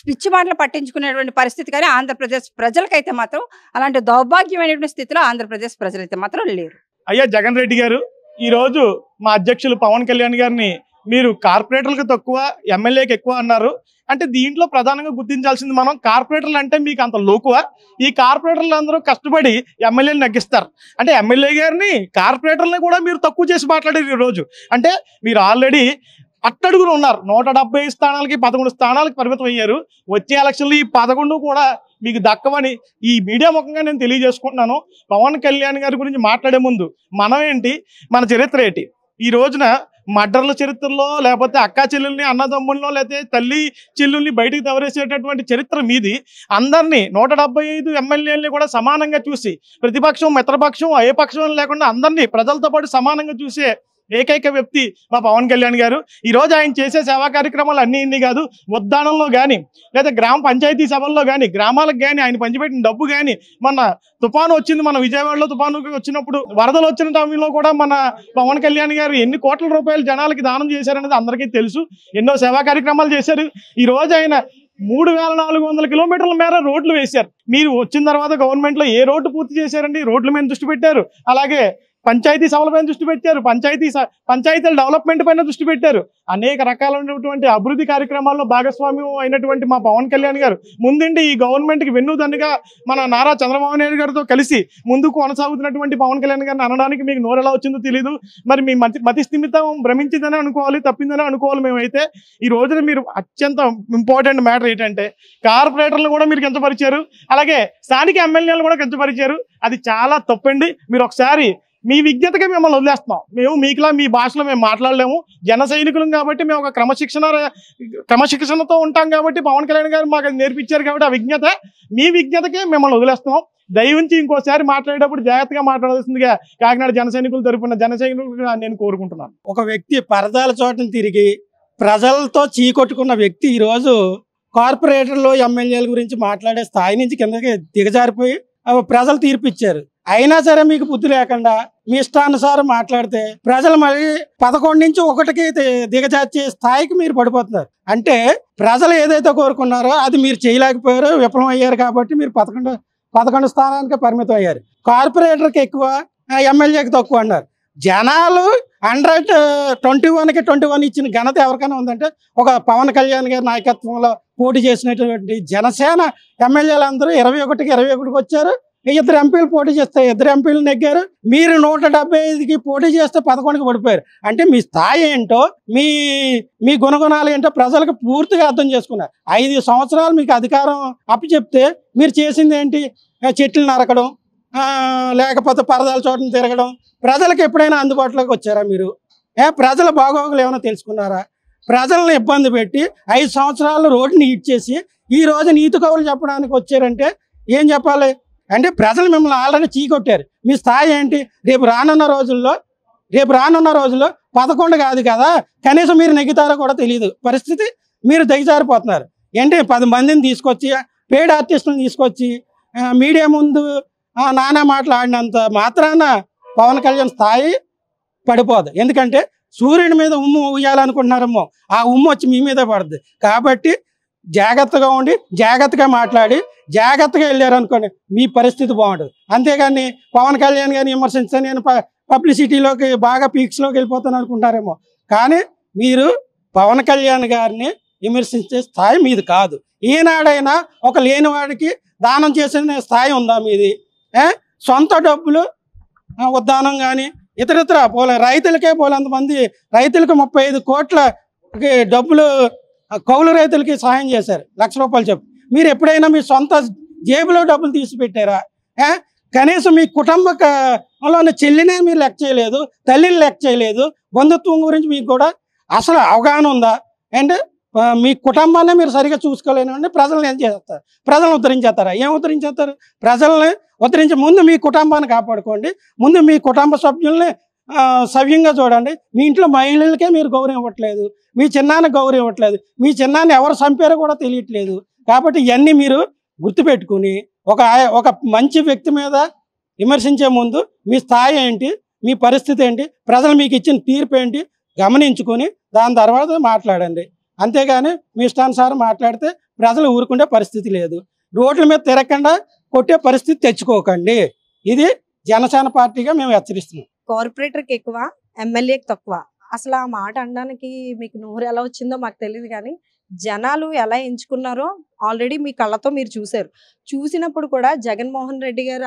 పిచ్చి మాటలు పట్టించుకునేటువంటి పరిస్థితి కానీ ఆంధ్రప్రదేశ్ ప్రజలకైతే మాత్రం అలాంటి దౌర్భాగ్యమైనటువంటి స్థితిలో ఆంధ్రప్రదేశ్ ప్రజలైతే మాత్రం లేరు. అయ్యా జగన్ రెడ్డి గారు, ఈరోజు మా అధ్యక్షులు పవన్ కళ్యాణ్ గారిని మీరు కార్పొరేటర్లకు తక్కువ ఎమ్మెల్యేకి ఎక్కువ అన్నారు. అంటే దీంట్లో ప్రధానంగా గుర్తించాల్సింది మనం కార్పొరేటర్లు అంటే మీకు అంత లోకువ. ఈ కార్పొరేటర్లు అందరూ కష్టపడి ఎమ్మెల్యేలు నగ్గిస్తారు. అంటే ఎమ్మెల్యే గారిని కార్పొరేటర్ని కూడా మీరు తక్కువ చేసి మాట్లాడారు ఈరోజు. అంటే మీరు ఆల్రెడీ అట్టడుగులు ఉన్నారు. 170 స్థానాలకి 11 స్థానాలకు పరిమితం అయ్యారు. వచ్చే ఎలక్షన్లు ఈ 11 కూడా మీకు దక్కవని ఈ మీడియా ముఖంగా నేను తెలియజేసుకుంటున్నాను. పవన్ కళ్యాణ్ గారి గురించి మాట్లాడే ముందు మనం ఏంటి, మన చరిత్ర ఏంటి, ఈ రోజున మర్డర్ల చరిత్రలో లేకపోతే అక్కా చెల్లెల్ని అన్నదమ్ముల్లో లేకపోతే తల్లి చెల్లుల్ని బయటికి తవరేసేటటువంటి చరిత్ర మీది. అందరినీ 175 ఎమ్మెల్యేలని కూడా సమానంగా చూసి ప్రతిపక్షం మిత్రపక్షం ఏ పక్షం లేకుండా అందరినీ ప్రజలతో పాటు సమానంగా చూసే ఏకైక వ్యక్తి మా పవన్ కళ్యాణ్ గారు. ఈరోజు ఆయన చేసే సేవా కార్యక్రమాలు అన్నీ ఇన్ని కాదు, ఉద్దానంలో కానీ లేదా గ్రామ పంచాయతీ సభల్లో కానీ గ్రామాలకు కానీ ఆయన పంచిపెట్టిన డబ్బు కానీ, మన తుఫాను వచ్చింది, మన విజయవాడలో తుఫాను వచ్చినప్పుడు వరదలు వచ్చిన టైంలో కూడా మన పవన్ కళ్యాణ్ గారు ఎన్ని కోట్ల రూపాయలు జనాలకి దానం చేశారనేది అందరికీ తెలుసు. ఎన్నో సేవా కార్యక్రమాలు చేశారు. ఈ రోజు ఆయన 3400 కిలోమీటర్ల మేర రోడ్లు వేశారు. మీరు వచ్చిన తర్వాత గవర్నమెంట్లో ఏ రోడ్డు పూర్తి చేశారండి? రోడ్ల మీద దృష్టి పెట్టారు. అలాగే పంచాయతీ సభలపైన దృష్టి పెట్టారు, పంచాయతీల డెవలప్మెంట్ పైన దృష్టి పెట్టారు. అనేక రకాలైనటువంటి అభివృద్ధి కార్యక్రమాల్లో భాగస్వామ్యం అయినటువంటి మా పవన్ కళ్యాణ్ గారు ముందుండి ఈ గవర్నమెంట్కి వెన్నుదన్నుగా మన నారా చంద్రబాబు నాయుడు గారితో కలిసి ముందుకు కొనసాగుతున్నటువంటి పవన్ కళ్యాణ్ గారిని అనడానికి మీకు నోరు ఎలా వచ్చిందో తెలియదు. మరి మీ మతి స్థిమితం భ్రమించిందని అనుకోవాలి, తప్పిందని అనుకోవాలి. మేమైతే ఈ రోజున మీరు అత్యంత ఇంపార్టెంట్ మ్యాటర్ ఏంటంటే కార్పొరేటర్లు కూడా మీరు కించపరిచారు, అలాగే స్థానిక ఎమ్మెల్యేలు కూడా కించపరిచారు. అది చాలా తప్పండి. మీరు ఒకసారి మీ విజ్ఞతగా మిమ్మల్ని వదిలేస్తాం. మేము మీకులా మీ భాషలో మేము మాట్లాడలేము. జన సైనికులం కాబట్టి మేము ఒక క్రమశిక్షణతో ఉంటాం కాబట్టి పవన్ కళ్యాణ్ గారు మాకు నేర్పించారు కాబట్టి ఆ విజ్ఞత మీ విజ్ఞతకే మిమ్మల్ని వదిలేస్తాం. దయవుంచి ఇంకోసారి మాట్లాడేటప్పుడు జాగ్రత్తగా మాట్లాడాల్సిందిగా కాకినాడ జన సైనికులు తరపున జన సైనికులుగా నేను కోరుకుంటున్నాను. ఒక వ్యక్తి పరదాల చోటను తిరిగి ప్రజలతో చీకొట్టుకున్న వ్యక్తి ఈరోజు కార్పొరేటర్లు ఎమ్మెల్యేల గురించి మాట్లాడే స్థాయి నుంచి కిందకి దిగజారిపోయి ప్రజలు తీర్పిచ్చారు. అయినా సరే మీకు బుద్ధి లేకుండా మీ ఇష్టానుసారం మాట్లాడితే ప్రజలు మళ్ళీ 11 నుంచి 1కి దిగజార్చే స్థాయికి మీరు పడిపోతున్నారు. అంటే ప్రజలు ఏదైతే కోరుకున్నారో అది మీరు చేయలేకపోయారు, విఫలం అయ్యారు కాబట్టి మీరు 11 స్థానానికి పరిమితం అయ్యారు. కార్పొరేటర్కి ఎక్కువ, ఎమ్మెల్యేకి తక్కువ అన్నారు. జనాలు 121కి 21 ఇచ్చిన ఘనత ఎవరికైనా ఉందంటే ఒక పవన్ కళ్యాణ్ గారి నాయకత్వంలో పోటీ చేసినటువంటి జనసేన ఎమ్మెల్యేలందరూ 21కి 21కి వచ్చారు. 2 ఎంపీలు పోటీ చేస్తే 2 ఎంపీలు నెగ్గారు. మీరు 175కి పోటీ చేస్తే 11కి పడిపోయారు. అంటే మీ స్థాయి ఏంటో మీ గుణగుణాలు ఏంటో ప్రజలకు పూర్తిగా అర్థం చేసుకున్నారు. 5 సంవత్సరాలు మీకు అధికారం అప్పచెప్తే మీరు చేసింది ఏంటి? చెట్లు నరకడం, లేకపోతే పరదాల చోటను తిరగడం. ప్రజలకు ఎప్పుడైనా అందుబాటులోకి వచ్చారా మీరు? ప్రజల బాగోగులు ఏమైనా తెలుసుకున్నారా? ప్రజలను ఇబ్బంది పెట్టి 5 సంవత్సరాలు రోడ్డుని ఇచ్చేసి ఈ రోజు నీతి కవులు చెప్పడానికి వచ్చారంటే ఏం చెప్పాలి? అంటే ప్రజలు మిమ్మల్ని ఆల్రెడీ చీకొట్టారు. మీ స్థాయి ఏంటి? రేపు రానున్న రోజుల్లో 11 కాదు కదా, కనీసం మీరు నెగ్గుతారో కూడా తెలియదు పరిస్థితి. మీరు దిగజారిపోతున్నారు. ఏంటి 10 మందిని తీసుకొచ్చి పేడ్ ఆర్టిస్టులను తీసుకొచ్చి మీడియా ముందు నానా మాట్లాడినంత మాత్రాన పవన్ కళ్యాణ్ స్థాయి పడిపోదు. ఎందుకంటే సూర్యుడి మీద ఉమ్ము ఉయ్యాలనుకుంటున్నారేమో, ఆ ఉమ్ము వచ్చి మీ మీద పడుతుంది. కాబట్టి జాగ్రత్తగా ఉండి జాగ్రత్తగా మాట్లాడి జాగ్రత్తగా వెళ్ళారు అనుకోండి, మీ పరిస్థితి బాగుంటుంది. అంతేగాని పవన్ కళ్యాణ్ గారిని విమర్శించా నేను పబ్లిసిటీలోకి బాగా పీక్స్లోకి వెళ్ళిపోతాను అనుకుంటారేమో. కానీ మీరు పవన్ కళ్యాణ్ గారిని విమర్శించే స్థాయి మీది కాదు. ఈనాడైనా ఒక లేనివాడికి దానం చేసిన స్థాయి ఉందా మీది? సొంత డబ్బులు ఉద్దానం కానీ ఇతరత్ర పోలే రైతులకే పోలేంతమంది రైతులకు 35 కోట్ల డబ్బులు కౌలు రైతులకి సహాయం చేశారు, ₹1,00,000 చెప్పు. మీరు ఎప్పుడైనా మీ సొంత జేబులో డబ్బులు తీసి పెట్టారా? కనీసం మీ కుటుంబంలోని చెల్లినే మీరు లెక్క చేయలేదు, తల్లిని లెక్క చేయలేదు. బంధుత్వం గురించి మీకు కూడా అసలు అవగాహన ఉందా? అండ్ మీ కుటుంబాన్ని మీరు సరిగా చూసుకోలేనండి. ప్రజలను ఏం చేస్తారు? ప్రజలను ఉద్ధరించేస్తారా? ఏం ఉద్ధరించేస్తారు? ప్రజల్ని ఉద్ధరించే ముందు మీ కుటుంబాన్ని కాపాడుకోండి. ముందు మీ కుటుంబ సభ్యుల్ని సవ్యంగా చూడండి. మీ ఇంట్లో మహిళలకే మీరు గౌరవం ఇవ్వట్లేదు, మీ చిన్నాన్ని గౌరవం ఇవ్వట్లేదు, మీ చిన్నాన్ని ఎవరు చంపారో కూడా తెలియట్లేదు. కాబట్టి ఇవన్నీ మీరు గుర్తుపెట్టుకుని ఒక మంచి వ్యక్తి మీద విమర్శించే ముందు మీ స్థాయి ఏంటి, మీ పరిస్థితి ఏంటి, ప్రజలు మీకు ఇచ్చిన తీర్పు ఏంటి గమనించుకొని దాని తర్వాత మాట్లాడండి. అంతేగాని మీ ఇష్టానుసారం మాట్లాడితే ప్రజలు ఊరుకుండే పరిస్థితి లేదు. రోడ్ల మీద తిరగకుండా కొట్టే పరిస్థితి తెచ్చుకోకండి. ఇది జనసేన పార్టీగా మేము హెచ్చరిస్తున్నాం. కార్పొరేటర్కి ఎక్కువ, ఎమ్మెల్యేకి తక్కువ. అసలు ఆ మాట అనడానికి మీకు నోరు ఎలా వచ్చిందో మాకు తెలియదు, కానీ జనాలు ఎలా ఎంచుకున్నారో ఆల్రెడీ మీ కళ్ళతో మీరు చూశారు. చూసినప్పుడు కూడా జగన్మోహన్ రెడ్డి గారు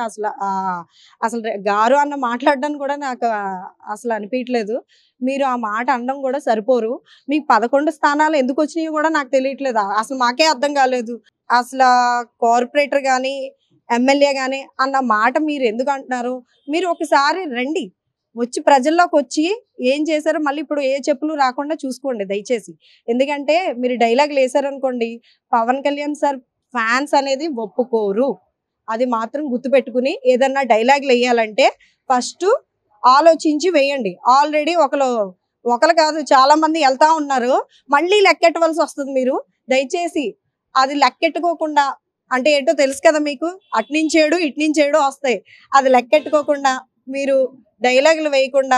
అసలు గారు అన్న మాట్లాడడానికి కూడా నాకు అసలు అనిపించట్లేదు. మీరు ఆ మాట అనడం కూడా సరిపోరు. మీకు 11 స్థానాలు ఎందుకు వచ్చినాయో కూడా నాకు తెలియట్లేదు. అసలు మాకే అర్థం కాలేదు. అసలు కార్పొరేటర్ కానీ ఎమ్మెల్యే కానీ అన్న మాట మీరు ఎందుకు అంటున్నారు? మీరు ఒకసారి రండి, వచ్చి ప్రజల్లోకి వచ్చి ఏం చేశారో మళ్ళీ ఇప్పుడు ఏ చెప్పులు రాకుండా చూసుకోండి దయచేసి. ఎందుకంటే మీరు డైలాగులు వేసారనుకోండి, పవన్ కళ్యాణ్ సార్ ఫ్యాన్స్ అనేది ఒప్పుకోరు. అది మాత్రం గుర్తుపెట్టుకుని ఏదన్నా డైలాగులు వేయాలంటే ఫస్ట్ ఆలోచించి వేయండి. ఆల్రెడీ ఒకరు కాదు చాలా మంది వెళ్తా ఉన్నారు, మళ్ళీ లెక్కెట్టవలసి వస్తుంది. మీరు దయచేసి అది లెక్కెట్టుకోకుండా, అంటే ఏంటో తెలుసు కదా మీకు, అట్నుంచేడు ఇట్నుంచేడు వస్తాయి. అది లెక్కెట్టుకోకుండా మీరు డైలాగులు వేయకుండా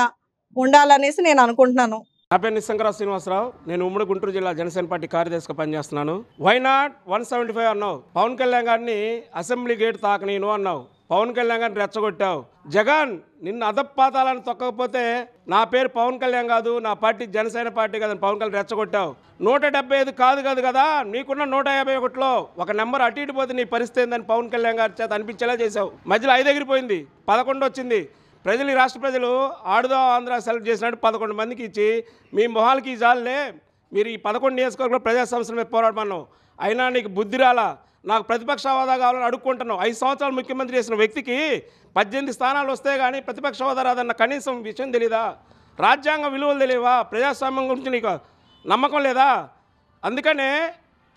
ఉండాలనేసి నేను అనుకుంటున్నాను. నా పేరు నిస్సంగరావు శ్రీనివాసరావు. నేను ఉమ్మడి గుంటూరు జిల్లా జనసేన పార్టీ కార్యదర్శిగా పనిచేస్తున్నాను. వై నాట్ 175 అన్నావు. పవన్ కళ్యాణ్ గారిని అసెంబ్లీ గేట్ తాకనీను అన్నావు. పవన్ కళ్యాణ్ గారిని రెచ్చగొట్టావు. జగన్ నిన్ను అదపాతాలని తొక్కకపోతే నా పేరు పవన్ కళ్యాణ్ కాదు, నా పార్టీ జనసేన పార్టీ కాదని పవన్ కళ్యాణ్ రెచ్చగొట్టావు. 175 కాదు కదా, నీకున్న 151లో ఒక నెంబర్ అటు ఇటు పోతే నీ పరిస్థితి ఏందని పవన్ కళ్యాణ్ గారి చేత అనిపించేలా చేశావు. మధ్యలో 5 ఎగిరిపోయింది, 11 వచ్చింది. ప్రజలు, ఈ రాష్ట్ర ప్రజలు ఆడుదో ఆంధ్ర సెలెక్ట్ చేసినట్టు 11 మందికి ఇచ్చి మీ మొహాలకి జాలే మీరు ఈ 11 నియోజకవర్గంలో ప్రజా సమస్యల మీద పోరాడమన్నావు. అయినా నీకు బుద్ధి రాలా. నాకు ప్రతిపక్ష హోదా కావాలని అడుక్కుంటున్నావు. 5 సంవత్సరాలు ముఖ్యమంత్రి చేసిన వ్యక్తికి 18 స్థానాలు వస్తే కానీ ప్రతిపక్ష హోదా రాదన్న కనీసం విషయం తెలీదా? రాజ్యాంగ విలువలు తెలియవా? ప్రజాస్వామ్యం గురించి నీకు నమ్మకం లేదా? అందుకనే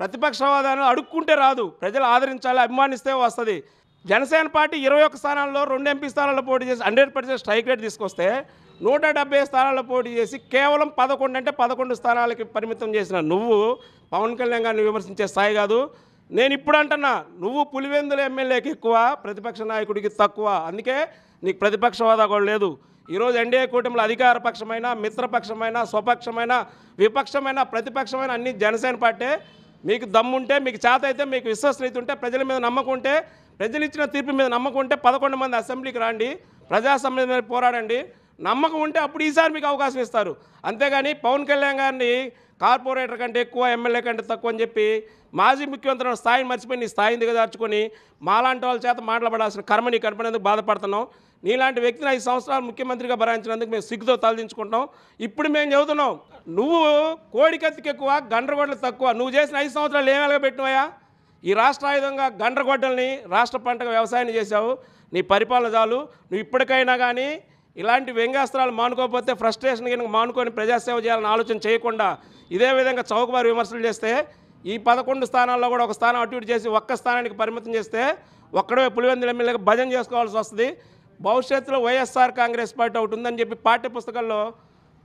ప్రతిపక్ష హోదాను అడుక్కుంటే రాదు, ప్రజలు ఆదరించాలి, అభిమానిస్తే వస్తుంది. జనసేన పార్టీ 21 స్థానాల్లో 2 ఎంపీ స్థానాల్లో పోటీ చేసి 100% స్ట్రైక్ రేట్ తీసుకొస్తే 170 స్థానాల్లో పోటీ చేసి కేవలం 11 అంటే 11 స్థానాలకి పరిమితం చేసిన నువ్వు పవన్ కళ్యాణ్ గారిని విమర్శించే స్థాయి కాదు. నేను ఇప్పుడు అంటున్నా, నువ్వు పులివెందుల ఎమ్మెల్యేకి ఎక్కువ, ప్రతిపక్ష నాయకుడికి తక్కువ. అందుకే నీకు ప్రతిపక్ష హోదా కూడా లేదు. ఈరోజు ఎన్డీఏ కూటమిలో అధికార పక్షమైన, మిత్రపక్షమైన, స్వపక్షమైన, విపక్షమైన, ప్రతిపక్షమైన అన్ని జనసేన పార్టీ. మీకు దమ్ముంటే, మీకు చేత అయితే, మీకు విశ్వసనీయత ఉంటే, ప్రజల మీద నమ్మకం ఉంటే, ప్రజలు ఇచ్చిన తీర్పు మీద నమ్మకం ఉంటే 11 మంది అసెంబ్లీకి రండి, ప్రజాసమ్మె మీద పోరాడండి. నమ్మకం ఉంటే అప్పుడు ఈసారి మీకు అవకాశం ఇస్తారు. అంతేగాని పవన్ కళ్యాణ్ గారిని కార్పొరేటర్ కంటే ఎక్కువ, ఎమ్మెల్యే కంటే తక్కువ అని చెప్పి మాజీ ముఖ్యమంత్రి స్థాయిని మర్చిపోయి నీ స్థాయిని దిగదార్చుకొని మాలాంటి వాళ్ళ చేత మాట్లాడాల్సిన కర్మ నీ కనపడేందుకు బాధపడుతున్నాం. నీలాంటి వ్యక్తిని 5 సంవత్సరాలు ముఖ్యమంత్రిగా భరించినందుకు మేము సిగ్గుతో తలదించుకుంటాం. ఇప్పుడు మేము చెబుతున్నాం, నువ్వు కోడికత్తికి ఎక్కువ, గండ్రగొడ్డలు తక్కువ. నువ్వు చేసిన 5 సంవత్సరాలు ఏం వెలగబెట్టినవా? ఈ రాష్ట్ర ఆయుధంగా గండ్రగొడ్డల్ని రాష్ట్ర పంటగా వ్యవసాయాన్ని చేశావు. నీ పరిపాలన చాలు. నువ్వు ఇప్పటికైనా కానీ ఇలాంటి వ్యంగ్యాస్త్రాలు మానుకోకపోతే, ఫ్రస్ట్రేషన్ కనుక మానుకొని ప్రజాసేవ చేయాలని ఆలోచన చేయకుండా ఇదే విధంగా చౌకబారు విమర్శలు చేస్తే, ఈ 11 స్థానాల్లో కూడా ఒక స్థానం అటు ఇటు చేసి ఒక్క స్థానానికి పరిమితం చేస్తే ఒక్కడే పులివెందుల ఎమ్మెల్యేగా భజన చేసుకోవాల్సి వస్తుంది. భవిష్యత్తులో వైఎస్ఆర్ కాంగ్రెస్ పార్టీ ఒకటి ఉందని చెప్పి పాఠ్య పుస్తకాల్లో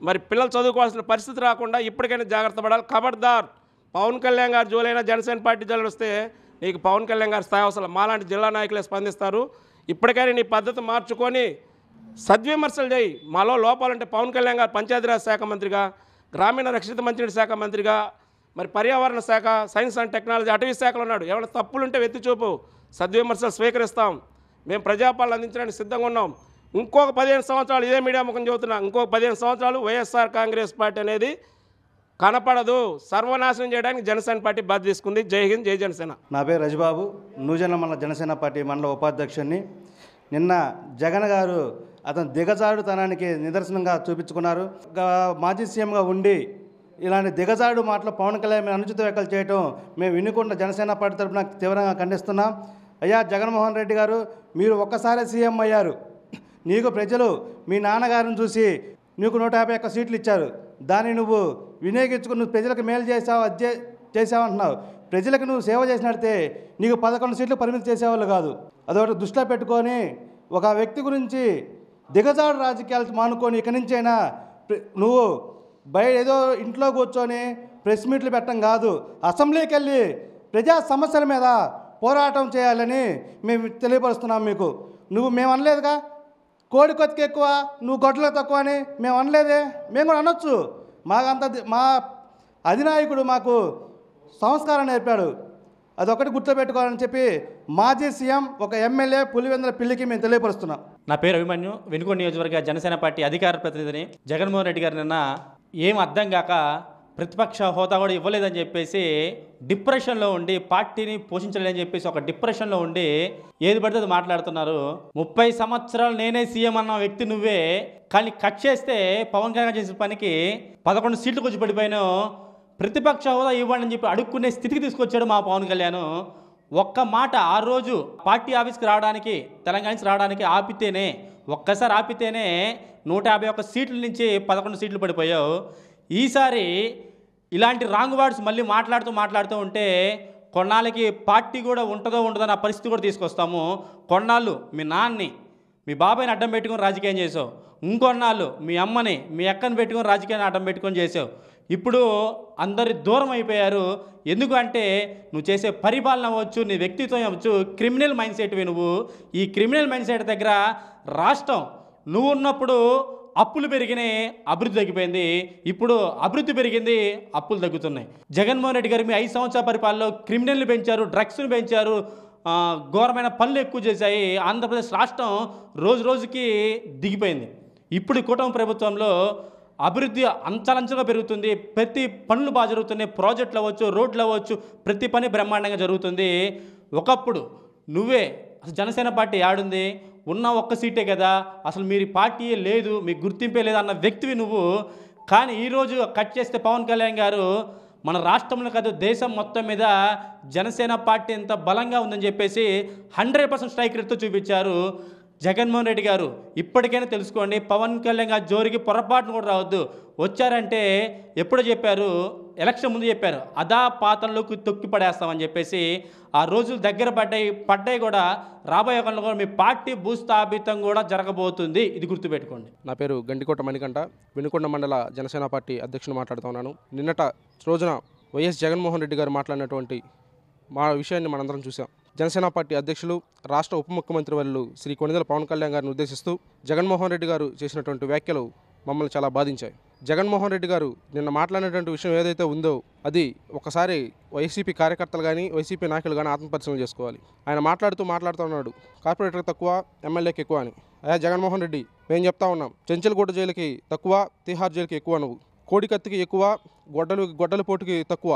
మరి పిల్లలు చదువుకోవాల్సిన పరిస్థితి రాకుండా ఇప్పటికైనా జాగ్రత్త పడాలి. ఖబర్దార్, పవన్ కళ్యాణ్ గారు జోలైనా జనసేన పార్టీ జోలు వస్తే నీకు పవన్ కళ్యాణ్ గారి స్థాయి అవసరం. మాలాంటి జిల్లా నాయకులే స్పందిస్తారు. ఇప్పటికైనా నీ పద్ధతి మార్చుకొని సద్విమర్శలు చేయి. మాలో లోపాలంటే పవన్ కళ్యాణ్ గారు పంచాయతీరాజ్ శాఖ మంత్రిగా, గ్రామీణ రక్షిత మంత్రిని శాఖ మంత్రిగా, మరి పర్యావరణ శాఖ, సైన్స్ అండ్ టెక్నాలజీ, అటవీ శాఖలో ఉన్నాడు. ఏమైనా తప్పులుంటే వెత్తిచూపు, సద్విమర్శలు స్వీకరిస్తాం. మేము ప్రజాపాలన అందించడానికి సిద్ధంగా ఉన్నాం. ఇంకొక 15 సంవత్సరాలు, ఇదే మీడియా ముఖం చెబుతున్నా, ఇంకొక 15 సంవత్సరాలు వైఎస్ఆర్ కాంగ్రెస్ పార్టీ అనేది కనపడదు. సర్వనాశనం చేయడానికి జనసేన పార్టీ బాధ్యత తీసుకుంది. జై హింద్, జై జనసేన. నా పేరు రజబాబు, నూజన మండల జనసేన పార్టీ మండల ఉపాధ్యక్షుడిని. నిన్న జగన్ గారు అతను దిగజారుతనానికి నిదర్శనంగా చూపించుకున్నారు. మాజీ సీఎంగా ఉండి ఇలాంటి దిగజాడు మాటలు పవన్ కళ్యాణ్ మీద అనుచిత వ్యాఖ్యలు చేయటం మేము వినుకొండ జనసేన పార్టీ తరఫున తీవ్రంగా ఖండిస్తున్నాం. అయ్యా జగన్మోహన్ రెడ్డి గారు, మీరు ఒక్కసారి సీఎం అయ్యారు. నీకు ప్రజలు మీ నాన్నగారిని చూసి నీకు 151 సీట్లు ఇచ్చారు. దాన్ని నువ్వు వినియోగించుకుని నువ్వు ప్రజలకు మేలు చేసావు, అది చేసావు అంటున్నావు. ప్రజలకు నువ్వు సేవ చేసినట్టే నీకు 11 సీట్లు పరిమితి చేసేవాళ్ళు కాదు. అదొకటి దృష్టిలో పెట్టుకొని ఒక వ్యక్తి గురించి దిగజాడు రాజకీయాలు మానుకొని ఇక్కడి నుంచైనా నువ్వు ఏదో ఇంట్లో కూర్చొని ప్రెస్ మీట్లు పెట్టడం కాదు, అసెంబ్లీకి వెళ్ళి ప్రజా సమస్యల మీద పోరాటం చేయాలని మేము తెలియపరుస్తున్నాం మీకు. మేము అనలేదుగా కోడి కొత్తికి ఎక్కువ నువ్వు గొడ్లకు తక్కువ అని మేము అనలేదే. మేము కూడా అనొచ్చు. మా అధినాయకుడు మాకు సంస్కారం నేర్పాడు, అదొకటి గుర్తుపెట్టుకోవాలని చెప్పి మాజీ సీఎం ఒక ఎమ్మెల్యే పులివెందుల పిల్లికి మేము తెలియపరుస్తున్నాం. నా పేరు అభిమన్యు, వెనుకొండ నియోజకవర్గ జనసేన పార్టీ అధికార ప్రతినిధిని. జగన్మోహన్ రెడ్డి గారు నిన్న ఏం అర్థం కాక ప్రతిపక్ష హోదా కూడా ఇవ్వలేదని చెప్పేసి డిప్రెషన్లో ఉండి పార్టీని పోషించలేదని చెప్పేసి ఒక డిప్రెషన్లో ఉండి ఏది పడితే అది మాట్లాడుతున్నారు. 30 సంవత్సరాలు నేనే సీఎం అన్న వ్యక్తి నువ్వే, కానీ కట్ చేస్తే పవన్ కళ్యాణ్ చేసిన పనికి 11 సీట్లకు వచ్చి పడిపోయాను. ప్రతిపక్ష హోదా ఇవ్వండి అని చెప్పి అడుక్కునే స్థితికి తీసుకొచ్చాడు మా పవన్ కళ్యాణ్. ఒక్క మాట ఆ రోజు పార్టీ ఆఫీస్కి రావడానికి, తెలంగాణ నుంచి రావడానికి ఆపితేనే, ఒక్కసారి ఆపితేనే 151 సీట్ల నుంచి 11 సీట్లు పడిపోయావు. ఈసారి ఇలాంటి రాంగ్ వర్డ్స్ మళ్ళీ మాట్లాడుతూ ఉంటే కొన్నాళ్ళకి పార్టీ కూడా ఉంటుందో ఉండదో నా పరిస్థితి కూడా తీసుకొస్తాము. కొన్నాళ్ళు మీ నాన్నని, మీ బాబాయిని అడ్డం పెట్టుకొని రాజకీయం చేసావు. ఇంకొన్నాళ్ళు మీ అమ్మని, మీ అక్కని పెట్టుకొని రాజకీయాన్ని అడ్డం పెట్టుకొని చేసావు. ఇప్పుడు అందరి దూరం అయిపోయారు. ఎందుకంటే నువ్వు చేసే పరిపాలన అవ్వచ్చు, నీ వ్యక్తిత్వం అవ్వచ్చు, క్రిమినల్ మైండ్ సెట్వి నువ్వు. ఈ క్రిమినల్ మైండ్ సెట్ దగ్గర రాష్ట్రం నువ్వు ఉన్నప్పుడు అప్పులు పెరిగినాయి, అభివృద్ధి తగ్గిపోయింది. ఇప్పుడు అభివృద్ధి పెరిగింది, అప్పులు తగ్గుతున్నాయి. జగన్మోహన్ రెడ్డి గారు మీ 5 సంవత్సరాల పరిపాలనలో క్రిమినల్ని పెంచారు, డ్రగ్స్ని పెంచారు, ఘోరమైన పనులు ఎక్కువ చేశాయి. ఆంధ్రప్రదేశ్ రాష్ట్రం రోజు రోజుకి దిగిపోయింది. ఇప్పుడు కూటమి ప్రభుత్వంలో అభివృద్ధి అంచలంచగా పెరుగుతుంది. ప్రతి పనులు బాగా జరుగుతున్నాయి. ప్రాజెక్టులు అవ్వచ్చు, రోడ్లు అవ్వచ్చు, ప్రతి పని బ్రహ్మాండంగా జరుగుతుంది. ఒకప్పుడు నువ్వే అసలు జనసేన పార్టీ ఆడుంది, ఉన్న ఒక్క సీటే కదా, అసలు మీరు పార్టీయే లేదు, మీకు గుర్తింపే లేదు అన్న వ్యక్తివి నువ్వు. కానీ ఈరోజు కట్ చేస్తే పవన్ కళ్యాణ్ గారు మన రాష్ట్రంలో కాదు దేశం మొత్తం మీద జనసేన పార్టీ ఎంత బలంగా ఉందని చెప్పేసి 100% స్ట్రైక్ రేట్తో చూపించారు. జగన్మోహన్ రెడ్డి గారు ఇప్పటికైనా తెలుసుకోండి, పవన్ కళ్యాణ్ గారు జోరికి పొరపాటును కూడా రావద్దు. వచ్చారంటే ఎప్పుడో చెప్పారు, ఎలక్షన్ ముందు చెప్పారు, అదా పాతంలోకి తొక్కి పడేస్తామని చెప్పేసి. ఆ రోజులు దగ్గర పడ్డాయి కూడా. రాబోయే కాలంలో కూడా మీ పార్టీ భూస్థాపితం కూడా జరగబోతుంది, ఇది గుర్తుపెట్టుకోండి. నా పేరు గండికోట మణికంఠ, వెనుకొండ మండల జనసేన పార్టీ అధ్యక్షుడు మాట్లాడుతున్నాను. నిన్నట రోజున వైఎస్ జగన్మోహన్ రెడ్డి గారు మాట్లాడినటువంటి విషయాన్ని మనందరం చూసాం. జనసేన పార్టీ అధ్యక్షులు, రాష్ట్ర ఉప ముఖ్యమంత్రి వర్యులు శ్రీ కొణిదెల పవన్ కళ్యాణ్ గారిని ఉద్దేశిస్తూ జగన్మోహన్ రెడ్డి గారు చేసినటువంటి వ్యాఖ్యలు మమ్మల్ని చాలా బాధించాయి. జగన్మోహన్ రెడ్డి గారు నిన్న మాట్లాడినటువంటి విషయం ఏదైతే ఉందో అది ఒకసారి వైసీపీ కార్యకర్తలు కానీ వైసీపీ నాయకులు కానీ ఆత్మపరిశీలన చేసుకోవాలి. ఆయన మాట్లాడుతున్నాడు కార్పొరేటర్కి తక్కువ, ఎమ్మెల్యేకి ఎక్కువ అని. అయ్యా జగన్మోహన్ రెడ్డి, మేము చెప్తా ఉన్నాం, చెంచల్గూడ జైలుకి తక్కువ, తిహార్ జైలుకి ఎక్కువ నువ్వు, కోడికత్తికి ఎక్కువ, గొడ్డల పోటుకి తక్కువ.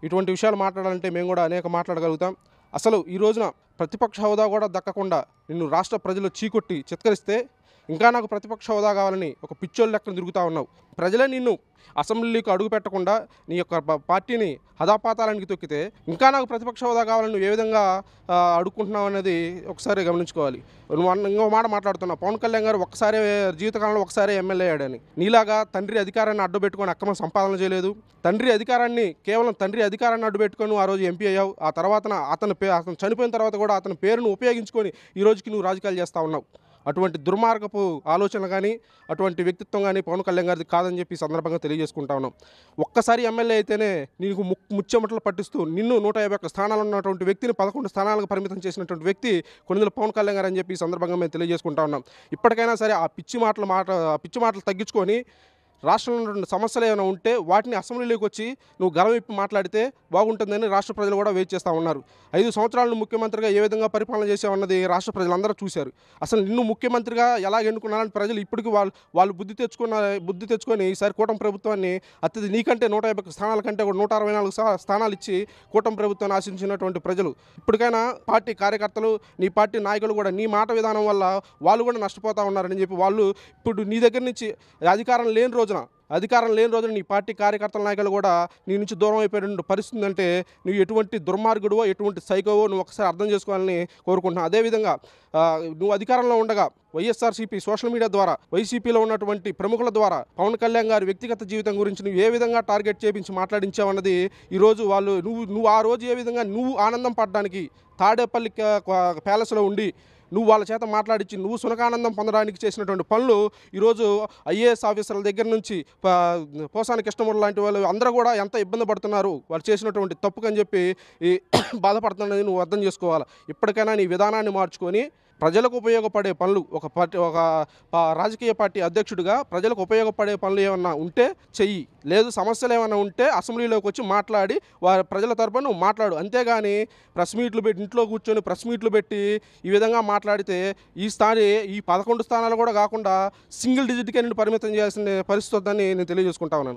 ఇటువంటి విషయాలు మాట్లాడాలంటే మేము కూడా అనేక మాట్లాడగలుగుతాం. అసలు ఈ రోజున ప్రతిపక్ష హోదా కూడా దక్కకుండా నిన్ను రాష్ట్ర ప్రజలు చీకొట్టి చిత్కరిస్తే ఇంకా నాకు ప్రతిపక్ష హోదా కావాలని ఒక పిచ్చోళ్ళ లెక్కన తిరుగుతూ ఉన్నావు. ప్రజలే నిన్ను అసెంబ్లీకి అడుగు పెట్టకుండా నీ యొక్క పార్టీని హదాపాతాలానికి తొక్కితే ఇంకా నాకు ప్రతిపక్ష హోదా కావాలని నువ్వు ఏ విధంగా అడుక్కుంటున్నావు అనేది ఒకసారి గమనించుకోవాలి. నువ్వు ఇంకో మాట మాట్లాడుతున్నావు, పవన్ కళ్యాణ్ గారు ఒక్కసారి జీవితకాలంలో ఒకసారి ఎమ్మెల్యే అయ్యాడని. నీలాగా తండ్రి అధికారాన్ని అడ్డుపెట్టుకొని అక్రమ సంపాదన చేయలేదు. కేవలం తండ్రి అధికారాన్ని అడ్డుపెట్టుకొని ఆ రోజు ఎంపీ అయ్యావు. ఆ తర్వాత అతను చనిపోయిన తర్వాత కూడా అతని పేరును ఉపయోగించుకొని ఈ రోజుకి నువ్వు రాజకీయాలు చేస్తూ ఉన్నావు. అటువంటి దుర్మార్గపు ఆలోచన కానీ అటువంటి వ్యక్తిత్వం కానీ పవన్ కళ్యాణ్ గారిది కాదని చెప్పి సందర్భంగా తెలియజేసుకుంటా ఉన్నాం. ఒక్కసారి ఎమ్మెల్యే అయితేనే నీకు ముచ్చెమటలు పట్టిస్తూ నిన్ను 151 స్థానాలు ఉన్నటువంటి వ్యక్తిని 11 స్థానాలకు పరిమితం చేసినటువంటి వ్యక్తి కొణిదెల పవన్ కళ్యాణ్ గారు అని చెప్పి సందర్భంగా మేము తెలియజేసుకుంటా ఉన్నాం. ఇప్పటికైనా సరే ఆ పిచ్చి మాటలు తగ్గించుకొని రాష్ట్రంలో ఉన్నటువంటి సమస్యలు ఏమైనా ఉంటే వాటిని అసెంబ్లీలోకి వచ్చి నువ్వు గలం విప్పి మాట్లాడితే బాగుంటుందని రాష్ట్ర ప్రజలు కూడా వెయిట్ చేస్తూ ఉన్నారు. 5 సంవత్సరాలు ముఖ్యమంత్రిగా ఏ విధంగా పరిపాలన చేసావన్నది రాష్ట్ర ప్రజలందరూ చూశారు. అసలు నిన్ను ముఖ్యమంత్రిగా ఎలా ఎన్నుకున్నారని ప్రజలు ఇప్పటికీ వాళ్ళు బుద్ధి తెచ్చుకొని ఈసారి కూటమి ప్రభుత్వాన్ని అత్యధిక నీకంటే 150 స్థానాల కంటే కూడా 164 స్థానాలు ఇచ్చి కూటమి ప్రభుత్వాన్ని ఆశించినటువంటి ప్రజలు ఇప్పటికైనా పార్టీ కార్యకర్తలు, నీ పార్టీ నాయకులు కూడా నీ మాట విధానం వల్ల వాళ్ళు కూడా నష్టపోతూ ఉన్నారని చెప్పి వాళ్ళు ఇప్పుడు నీ దగ్గర నుంచి అధికారం లేని రోజున అధికారం లేని రోజున నీ పార్టీ కార్యకర్తల నాయకులు కూడా నీ నుంచి దూరం అయిపోయిన పరిస్థితి అంటే నువ్వు ఎటువంటి దుర్మార్గుడువో ఎటువంటి సైకోవో నువ్వు ఒకసారి అర్థం చేసుకోవాలని కోరుకుంటున్నాను. అదేవిధంగా నువ్వు అధికారంలో ఉండగా వైఎస్ఆర్సీపీ సోషల్ మీడియా ద్వారా వైసీపీలో ఉన్నటువంటి ప్రముఖుల ద్వారా పవన్ కళ్యాణ్ గారి వ్యక్తిగత జీవితం గురించి నువ్వు ఏ విధంగా టార్గెట్ చేపించి మాట్లాడించావన్నది ఈరోజు వాళ్ళు నువ్వు ఆ రోజు ఏ విధంగా నువ్వు ఆనందం పడడానికి తాడేపల్లి ప్యాలెస్లో ఉండి నువ్వు వాళ్ళ చేత మాట్లాడించి నువ్వు సునకానందం పొందడానికి చేసినటువంటి పనులు ఈరోజు ఐఏఎస్ ఆఫీసర్ల దగ్గర నుంచి పోసాని కృష్ణమూర్తి లాంటి వాళ్ళు అందరూ కూడా ఎంత ఇబ్బంది పడుతున్నారు వాళ్ళు చేసినటువంటి తప్పుకని చెప్పి బాధపడుతున్నది నువ్వు అర్థం చేసుకోవాలి. ఇప్పటికైనా నీ విధానాన్ని మార్చుకొని ప్రజలకు ఉపయోగపడే పనులు ఒక రాజకీయ పార్టీ అధ్యక్షుడిగా ప్రజలకు ఉపయోగపడే పనులు ఏమన్నా ఉంటే చెయ్యి, లేదు సమస్యలు ఏమైనా ఉంటే అసెంబ్లీలోకి వచ్చి మాట్లాడి ప్రజల తరపున నువ్వు మాట్లాడు. అంతేగాని ప్రెస్ మీట్లు పెట్టి ఇంట్లో కూర్చొని ప్రెస్ మీట్లు పెట్టి ఈ విధంగా మాట్లాడితే ఈ 11 స్థానాలు కూడా కాకుండా సింగిల్ డిజిట్కే నేను పరిమితం చేయాల్సిన పరిస్థితి వద్దని నేను తెలియజేసుకుంటా ఉన్నాను.